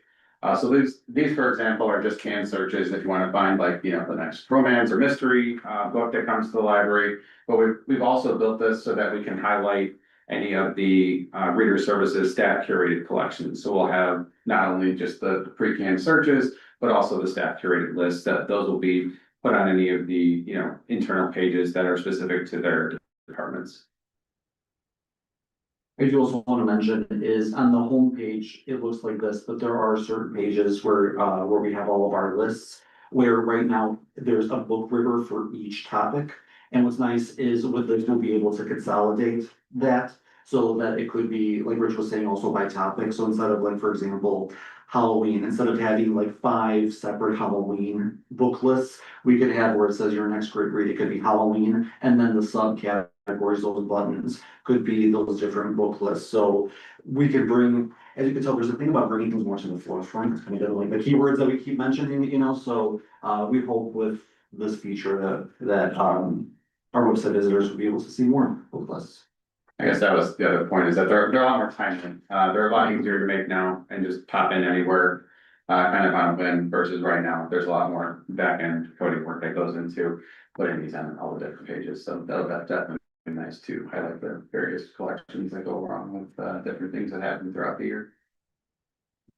So these, for example, are just canned searches if you want to find like, the next romance or mystery book that comes to the library. But we've also built this so that we can highlight any of the reader services staff curated collections. So we'll have not only just the pre-canned searches, but also the staff curated list. That those will be put on any of the internal pages that are specific to their departments. I do also want to mention is on the home page, it looks like this, but there are certain pages where we have all of our lists. Where right now there's a book river for each topic. And what's nice is with this, we'll be able to consolidate that. So that it could be, like Rich was saying, also by topic. So instead of like, for example, Halloween, instead of having like 5 separate Halloween book lists, we could have where it says your next great read, it could be Halloween, and then the subcategories, those buttons could be those different book lists. So we could bring, as you can tell, there's a thing about bringing things more to the forefront. It's kind of like the keywords that we keep mentioning, so we hope with this feature that our website visitors will be able to see more book lists. I guess that was the other point, is that they're a lot more timely. They're a lot easier to make now and just pop in anywhere, kind of on a whim, versus right now, there's a lot more back end coding work that goes into putting these on all the different pages. So that'll definitely be nice to highlight the various collections that go along with different things that happen throughout the year.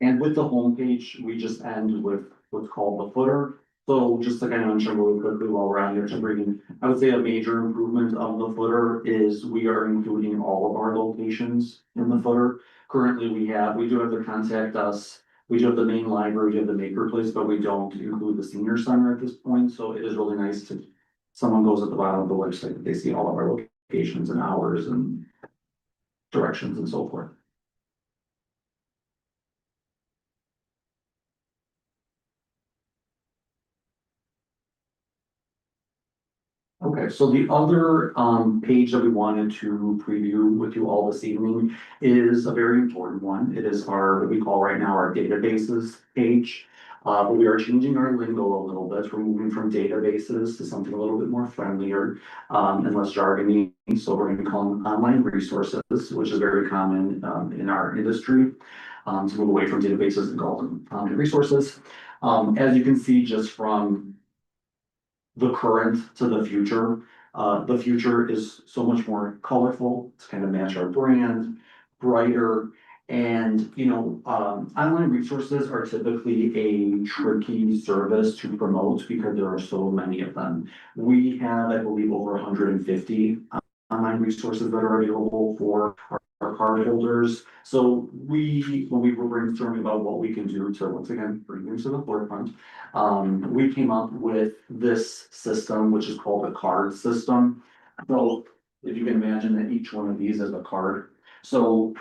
And with the homepage, we just end with what's called the footer. So just to kind of mention really quickly while we're on here, to bring, I would say a major improvement of the footer is we are including all of our locations in the footer. Currently, we do have the contact us, we do have the main library, we have the maker place, but we don't include the senior center at this point. So it is really nice to, someone goes at the bottom of the website, that they see all of our locations and hours and directions and so forth. Okay, so the other page that we wanted to preview with you all this evening is a very important one. It is what we call right now our databases page. But we are changing our lingo a little bit. We're moving from databases to something a little bit more friendlier and less jargony. So we're going to call them online resources, which is very common in our industry. To move away from databases and call them online resources. As you can see, just from the current to the future is so much more colorful to kind of match our brand, brighter. And, online resources are typically a tricky service to promote because there are so many of them. We have, I believe, over 150 online resources that are available for our card holders. So when we were brainstorming about what we can do to, once again, bring them to the forefront, we came up with this system, which is called a card system. So if you can imagine that each one of these is a card. So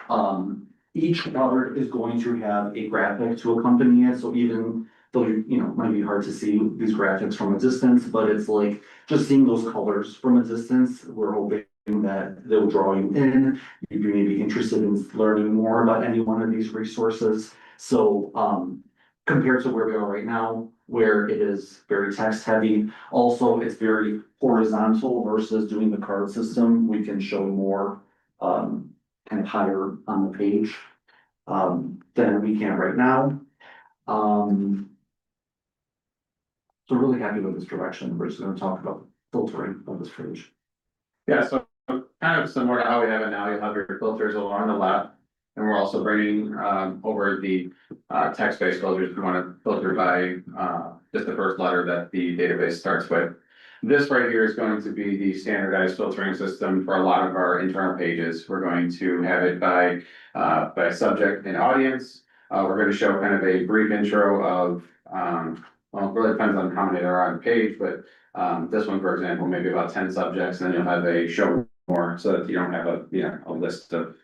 each card is going to have a graphic to accompany it. So even though it might be hard to see these graphics from a distance, but it's like just seeing those colors from a distance, we're hoping that they'll draw you in. You may be interested in learning more about any one of these resources. So compared to where we are right now, where it is very text heavy. Also, it's very horizontal versus doing the card system. We can show more, kind of higher on the page, than we can right now. So really happy with this direction. We're just gonna talk about filtering of this page. Yeah, so kind of similar to how we have it now, you'll have your filters along the left. And we're also bringing over the text-based filters, if you want to filter by just the first letter that the database starts with. This right here is going to be the standardized filtering system for a lot of our internal pages. We're going to have it by subject and audience. We're going to show kind of a brief intro of, well, it really depends on how many there are on the page, but this one, for example, maybe about 10 subjects, and then you'll have a show more so that you don't have a list of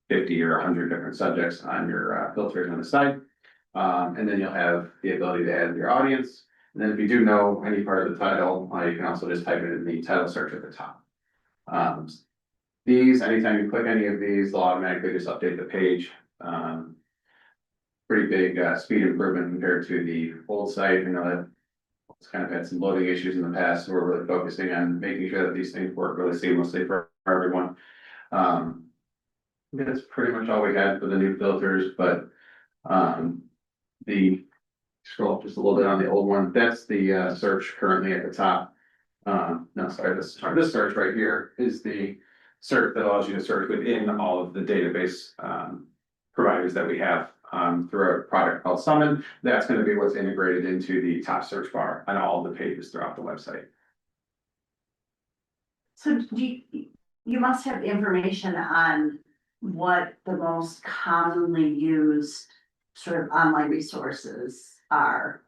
50 or 100 different subjects on your filters on the side. And then you'll have the ability to add your audience. And then if you do know any part of the title, you can also just type it in the title search at the top. Anytime you click any of these, they'll automatically just update the page. Pretty big speed improvement compared to the old site. You know that it's kind of had some loading issues in the past, so we're really focusing on making sure that these things work really seamlessly for everyone. That's pretty much all we had for the new filters, but the scroll up just a little bit on the old one. That's the search currently at the top. No, sorry, this search right here is the search that allows you to search within all of the database providers that we have through a product called Summon. That's going to be what's integrated into the top search bar on all the pages throughout the website. So you must have information on what the most commonly used sort of online resources are.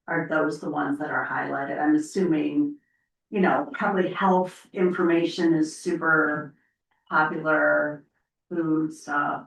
Are those the ones that are highlighted? I'm assuming, probably health information is super popular, food stuff.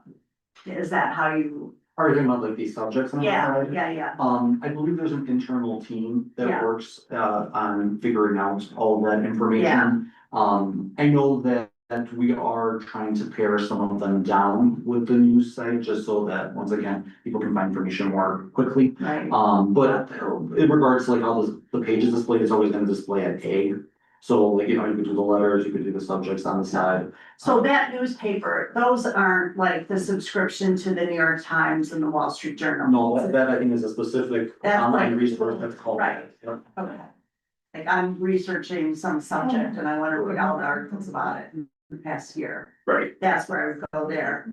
Is that how you? Are you talking about like these subjects on the side? Yeah. I believe there's an internal team that Yeah. works on figuring out all that information. I know that we are trying to pare some of them down with the news site, just so that, once again, people can find information more quickly. Right. But in regards to like how the page is displayed, it's always gonna display at A. So like, you could do the letters, you could do the subjects on the side. So that newspaper, those aren't like the subscription to the New York Times and the Wall Street Journal? No, that I think is a specific That's online like- resource that's called. Right. Yep. Okay. Like I'm researching some subject and I want to read all the articles about it in the past year. Right. That's where I would go there.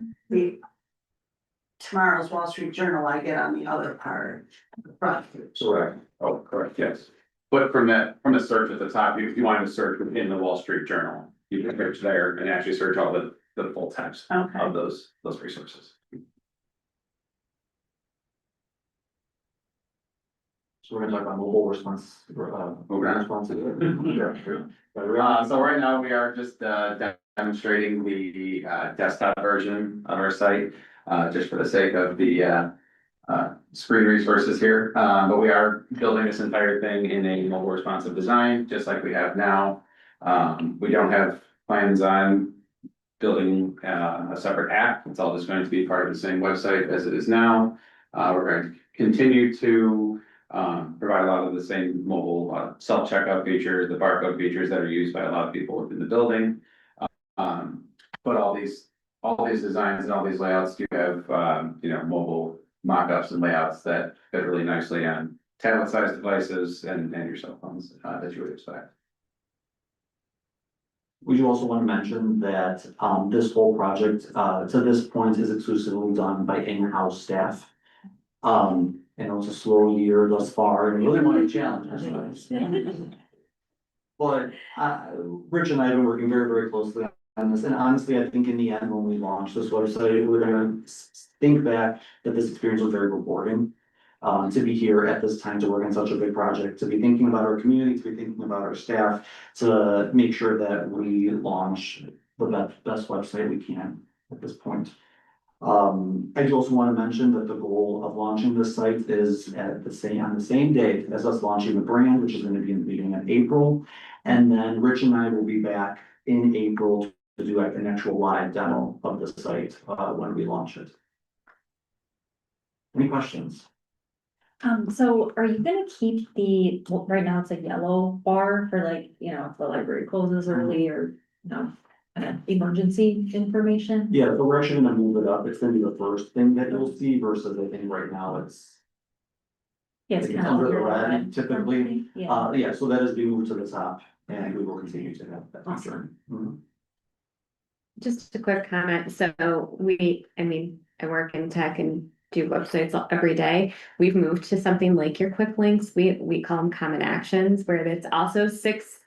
Tomorrow's Wall Street Journal, I get on the other part, the front page. Correct. Oh, correct, yes. But from the search at the top, if you wanted to search within the Wall Street Journal, you can search there and actually search all the full text Okay. of those resources. So we're gonna talk about mobile response, Moving on. responsibility. So right now we are just demonstrating the desktop version of our site, just for the sake of the screen resources here. But we are building this entire thing in a mobile responsive design, just like we have now. We don't have plans on building a separate app. It's all just going to be part of the same website as it is now. We're going to continue to provide a lot of the same mobile self-checkout features, the barcode features that are used by a lot of people within the building. But all these designs and all these layouts do have, mobile mock-ups and layouts that fit really nicely on tablet-sized devices and your cell phones that you would expect. We do also want to mention that this whole project to this point is exclusively done by in-house staff. And it was a slow year thus far, and really want to challenge us. But Rich and I have been working very, very closely on this, and honestly, I think in the end, when we launch this website, we're gonna think back that this experience was very rewarding. To be here at this time to work on such a big project, to be thinking about our community, to be thinking about our staff, to make sure that we launch the best website we can at this point. I do also want to mention that the goal of launching this site is on the same day as us launching the brand, which is going to be in the beginning of April. And then Rich and I will be back in April to do an actual live demo of the site when we launch it. Any questions? So are you gonna keep well, right now it's a yellow bar for like, you know, if the library closes early or, you know, emergency information? Yeah, so we're actually gonna move it up. It's gonna be the first thing that you'll see versus I think right now it's. Yeah, it's kind of under the under red typically. Yeah. Yeah, so that is being moved to the top and we will continue to have that feature. Mhm. Just a quick comment. So I work in tech and do websites every day. We've moved to something like your quick links. We call them common actions, where it's also 6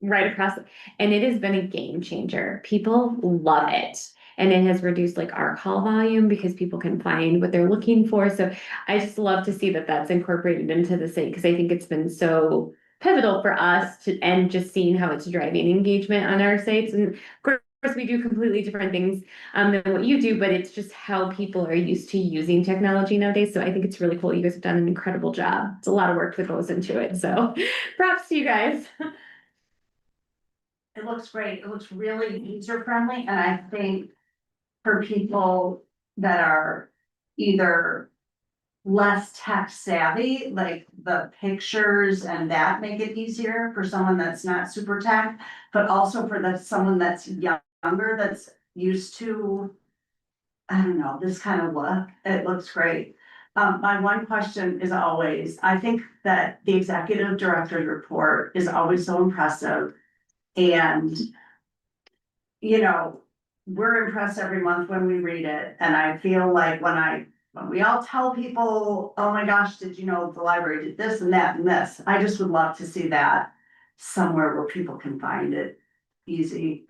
right across. And it has been a game changer. People love it. And it has reduced like our call volume because people can find what they're looking for. So I just love to see that that's incorporated into the site because I think it's been so pivotal for us to, and just seeing how it's driving engagement on our sites. And of course, we do completely different things than what you do, but it's just how people are used to using technology nowadays. So I think it's really cool. You guys have done an incredible job. It's a lot of work that goes into it. So props to you guys. It looks great. It looks really user friendly, and I think for people that are either less tech savvy, like the pictures and that make it easier for someone that's not super tech, but also for someone that's younger, that's used to, I don't know, this kind of look. It looks great. My one question is always, I think that the executive director's report is always so impressive. And, you know, we're impressed every month when we read it, and I feel like when we all tell people, oh my gosh, did you know the library did this and that and this, I just would love to see that somewhere where people can find it easy.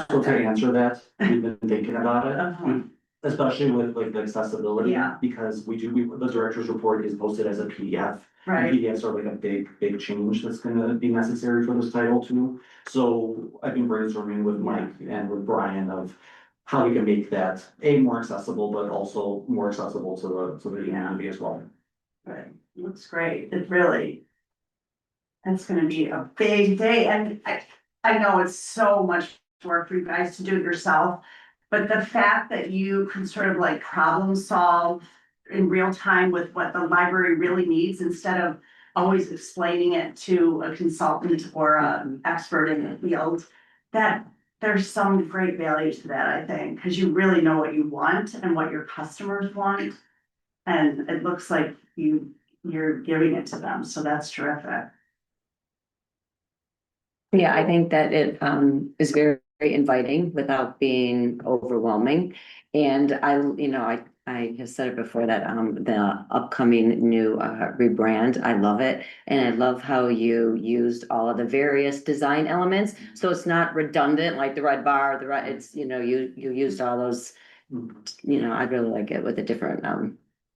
So to answer that, we've been thinking about it. Uh-huh. Especially with like the accessibility. Yeah. Because the director's report is posted as a PDF. Right, And PDFs are like a big change that's gonna be necessary for this title too. So I've been brainstorming with Mike and with Brian of how we can make that more accessible, but also more accessible to the community as well. right, looks great, it really. That's gonna be a big day, and I know it's so much work for you guys to do it yourself. But the fact that you can sort of like problem solve in real time with what the library really needs instead of always explaining it to a consultant or an expert in the field. That there's some great value to that, I think, because you really know what you want and what your customers want. And it looks like you're giving it to them, so that's terrific. Yeah, I think that it is very inviting without being overwhelming. And I have said it before that the upcoming new rebrand, I love it. And I love how you used all of the various design elements. So it's not redundant like the red bar, it's, you used all those, I really like it with the different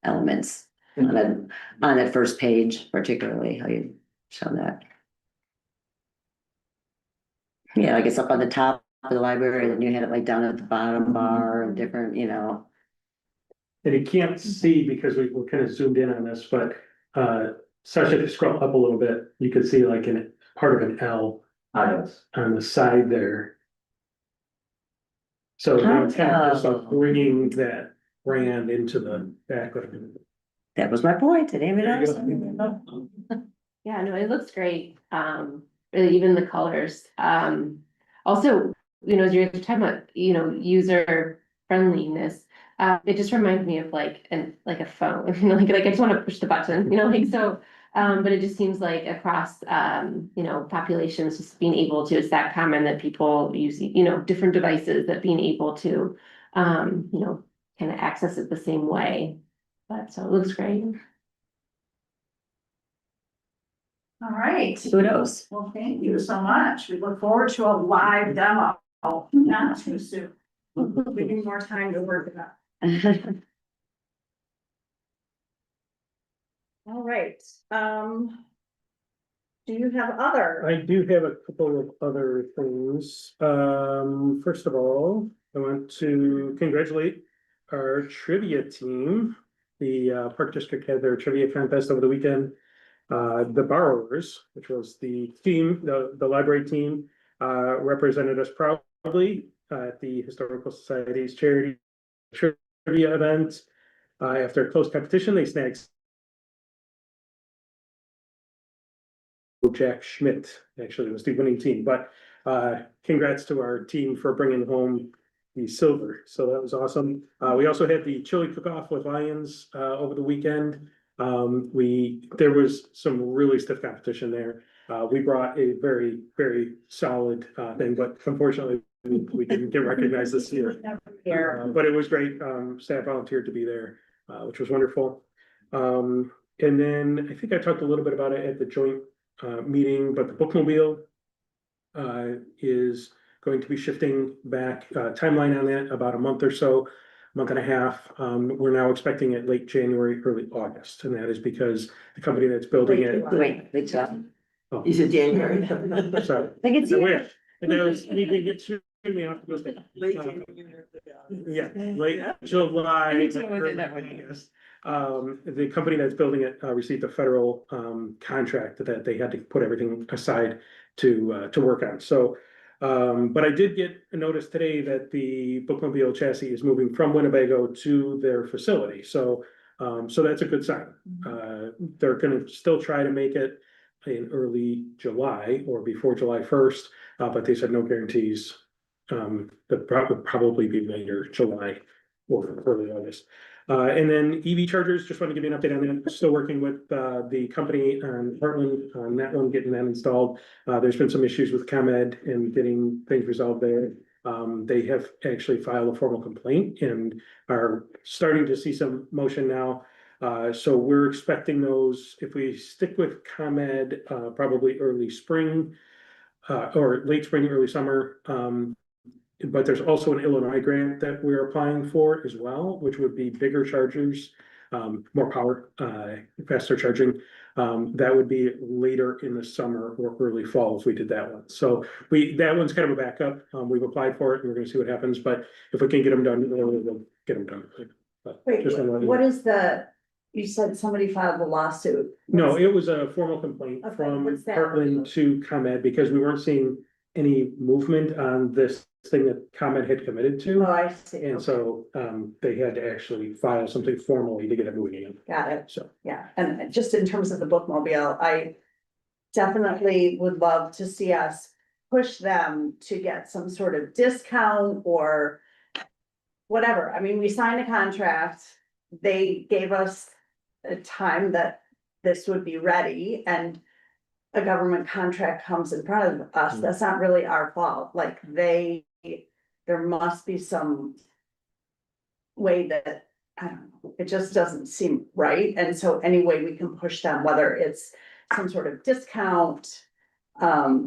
elements on that first page, particularly how you show that. Yeah, like it's up on the top of the library, and then you had it like down at the bottom bar and different, And you can't see because we're kind of zoomed in on this, but Sasha, if you scroll up a little bit, you can see like part of an L Yes. on the side there. So now it's kind of just like bringing that brand into the background. that was my point, I didn't even There you notice. go. Yeah, no, it looks great. Really even the colors. Also, as you're talking about, user friendliness, it just reminds me of like a phone, like I just want to push the button, so. But it just seems like across, populations, just being able to, it's that common that people use, different devices, that being able to, kind of access it the same way. But so it looks great. All right. Kudos. Well, thank you so much. We look forward to a live demo, not too soon. We need more time to work it out. All right, do you have other? I do have a couple of other things. First of all, I want to congratulate our trivia team. The Park District had their trivia contest over the weekend. The Borrowers, which was the team, the library team, represented us proudly at the Historical Society's charity trivia event. After a close competition, they snagged Jack Schmidt, actually was the winning team, but congrats to our team for bringing home the silver. So that was awesome. We also had the chili cook-off with Lions over the weekend. There was some really stiff competition there. We brought a very, very solid thing, but unfortunately, we didn't get recognized this year. But it was great. Staff volunteered to be there, which was wonderful. And then I think I talked a little bit about it at the joint meeting, but the bookmobile is going to be shifting back, timeline on that about a month or so, month and a half. We're now expecting it late January, early August, and that is because the company that's building it. Wait, good job. Oh, You said January. sorry. Like it's I you. wish. And I was, you can get me off the list. Yeah, late July. Anytime within that early window. August. The company that's building it received a federal contract that they had to put everything aside to work on. So, but I did get a notice today that the bookmobile chassis is moving from Winnebago to their facility. So, so that's a good sign. They're gonna still try to make it in early July or before July 1st, but they said no guarantees. That would probably be later July or early August. And then EV chargers, just want to give you an update on that. Still working with the company on Heartland on that one, getting that installed. There's been some issues with ComEd and getting things resolved there. They have actually filed a formal complaint and are starting to see some motion now. So we're expecting those, if we stick with ComEd, probably early spring or late spring, early summer. But there's also an Illinois grant that we're applying for as well, which would be bigger chargers, more power, faster charging. That would be later in the summer or early fall if we did that one. So that one's kind of a backup. We've applied for it and we're gonna see what happens, but if we can get them done, we'll get them done. But Wait, just wanna let you what know. is you said somebody filed a lawsuit? No, it was a formal complaint Okay, from what's that? Heartland to ComEd because we weren't seeing any movement on this thing that ComEd had committed Oh, to. I see. And Okay. so they had to actually file something formally to get it moving in. Got it. So, Yeah, and just in terms of the bookmobile, I definitely would love to see us push them to get some sort of discount or whatever. I mean, we signed a contract. They gave us a time that this would be ready and a government contract comes in front of us. Mm. That's not really our fault. Like there must be some way that, I don't know, it just doesn't seem right. And so any way we can push them, whether it's some sort of discount. I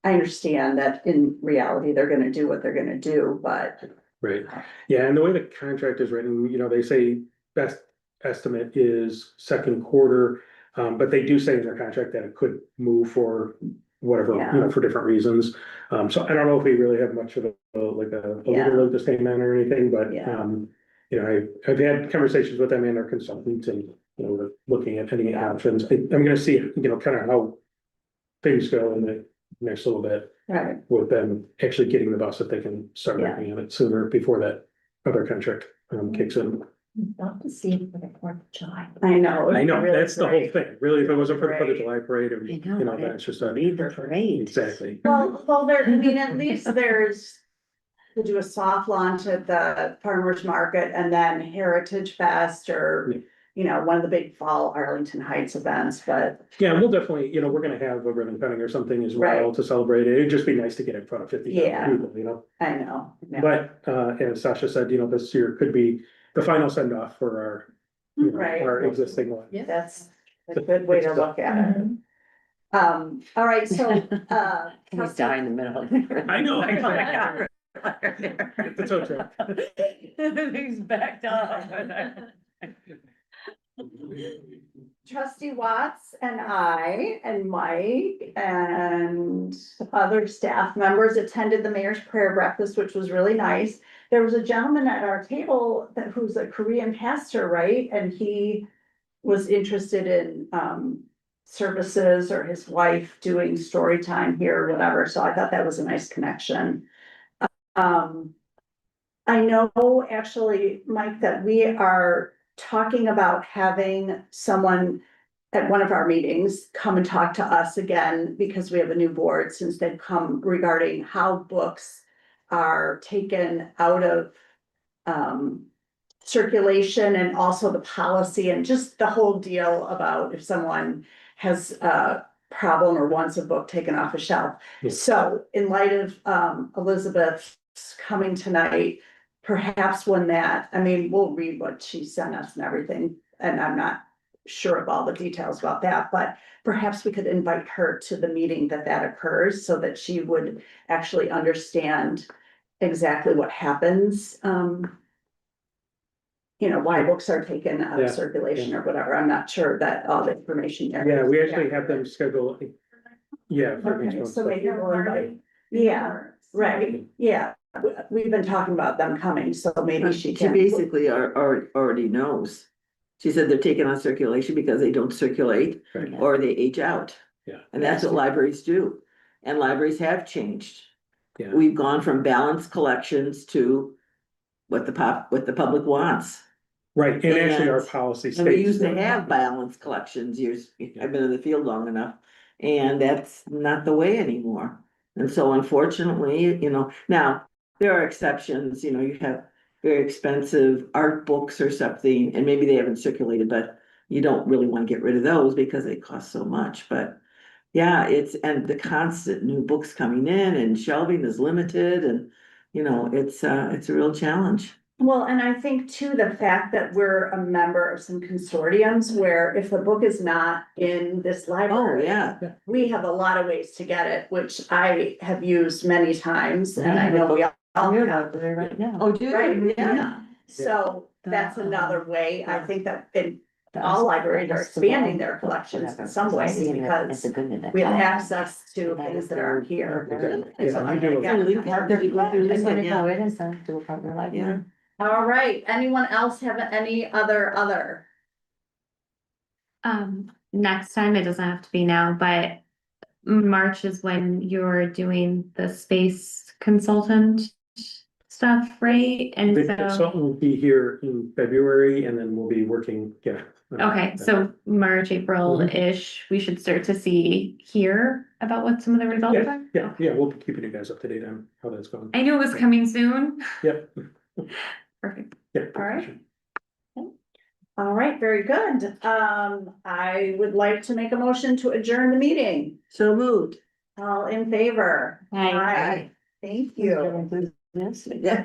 understand that in reality, they're gonna do what they're gonna do, but. right. Yeah, and the way the contract is written, they say best estimate is second quarter. But they do say in their contract that it could move for whatever, Yeah. for different reasons. So I don't know if we really have much of a Yeah. legal leg to stand on or anything, but, Yeah. I've had conversations with them and their consultant and, we're looking at any options. I'm gonna see, kind of how things go in the next little bit Right, with them actually getting the bus, if they can start Yeah. working on it sooner before that other contract kicks in. Love to see it for the 4th of July. I know. I know, Really that's the whole great. thing. Really, if it wasn't for the 4th of Right. July parade, I know, then it's just a. Leave the parade. Exactly. Well, there, I mean, at least there's. To do a soft launch at the farmer's market and then Heritage Fest or, one of the big fall Arlington Heights events, but. Yeah, we'll definitely, we're gonna have a ribbon cutting or something as well Right. to celebrate it. It'd just be nice to get in front of 50,000 Yeah. people. I know. Yeah. But, as Sasha said, this year could be the final send off for our, Right. our existing one. That's a good way to look at it. All right, so, Can we die in the middle? I know. It's The tow truck. Everything's backed up. Trustee Watts and I and Mike and other staff members attended the mayor's prayer breakfast, which was really nice. There was a gentleman at our table who's a Korean pastor, right? And he was interested in services or his wife doing story time here or whatever. So I thought that was a nice connection. I know actually, Mike, that we are talking about having someone at one of our meetings, come and talk to us again, because we have a new board, since they've come regarding how books are taken out of circulation, and also the policy, and just the whole deal about if someone has a problem or wants a book taken off a shelf. Yes. So in light of Elizabeth's coming tonight, perhaps when that, I mean, we'll read what she sent us and everything, and I'm not sure of all the details about that, but perhaps we could invite her to the meeting that occurs, so that she would actually understand exactly what happens. You know, why books are taken out Yeah, of circulation or whatever. I'm not sure that all the information there. Yeah, is we actually have accurate. them schedule, yeah. for next Okay, month, so maybe we'll invite, yeah, right, yeah, we've been talking about them coming, so maybe she She can. basically already knows. She said they're taken on circulation because they don't circulate Right. or they age out. Yeah. And that's what libraries do. And libraries have changed. Yeah. We've gone from balanced collections to what the public wants. Right, and actually our And- policy And we states. used to have balanced collections I've been in the field long enough, and that's not the way anymore. And so unfortunately, now, there are exceptions, you have very expensive art books or something, and maybe they haven't circulated, but you don't really want to get rid of those because they cost so much, but yeah, and the constant new books coming in and shelving is limited, and it's a real challenge. Well, and I think too, the fact that we're a member of some consortiums where if the book is not in this Oh, library. yeah. We have a lot of ways to get it, which I have used many times, and I know we all have. right now. Oh, do Right, you? yeah, so that's another way, I think that all libraries are That's the expanding one. their collections in Whatever. some ways, Seeing it because as a good in it. we have access to That things is that aren't here. Okay. Yeah, we do. Yeah. I'm gonna go in and do a partner library. Yeah. All right, anyone else have any other? Next time, it doesn't have to be now, but March is when you're doing the space consultant stuff, right? And The so, consultant will be here in February and then we'll be working, yeah. okay, so March, April-ish, we should start to hear about what some of the results are. Yeah, we'll be keeping you guys up to date on how that's going. I knew it was coming soon. Yep. Perfect. Yeah. All right. All right, very good. I would like to make a motion to adjourn the meeting. So moved. All in favor? Aye. Thank you. Yeah.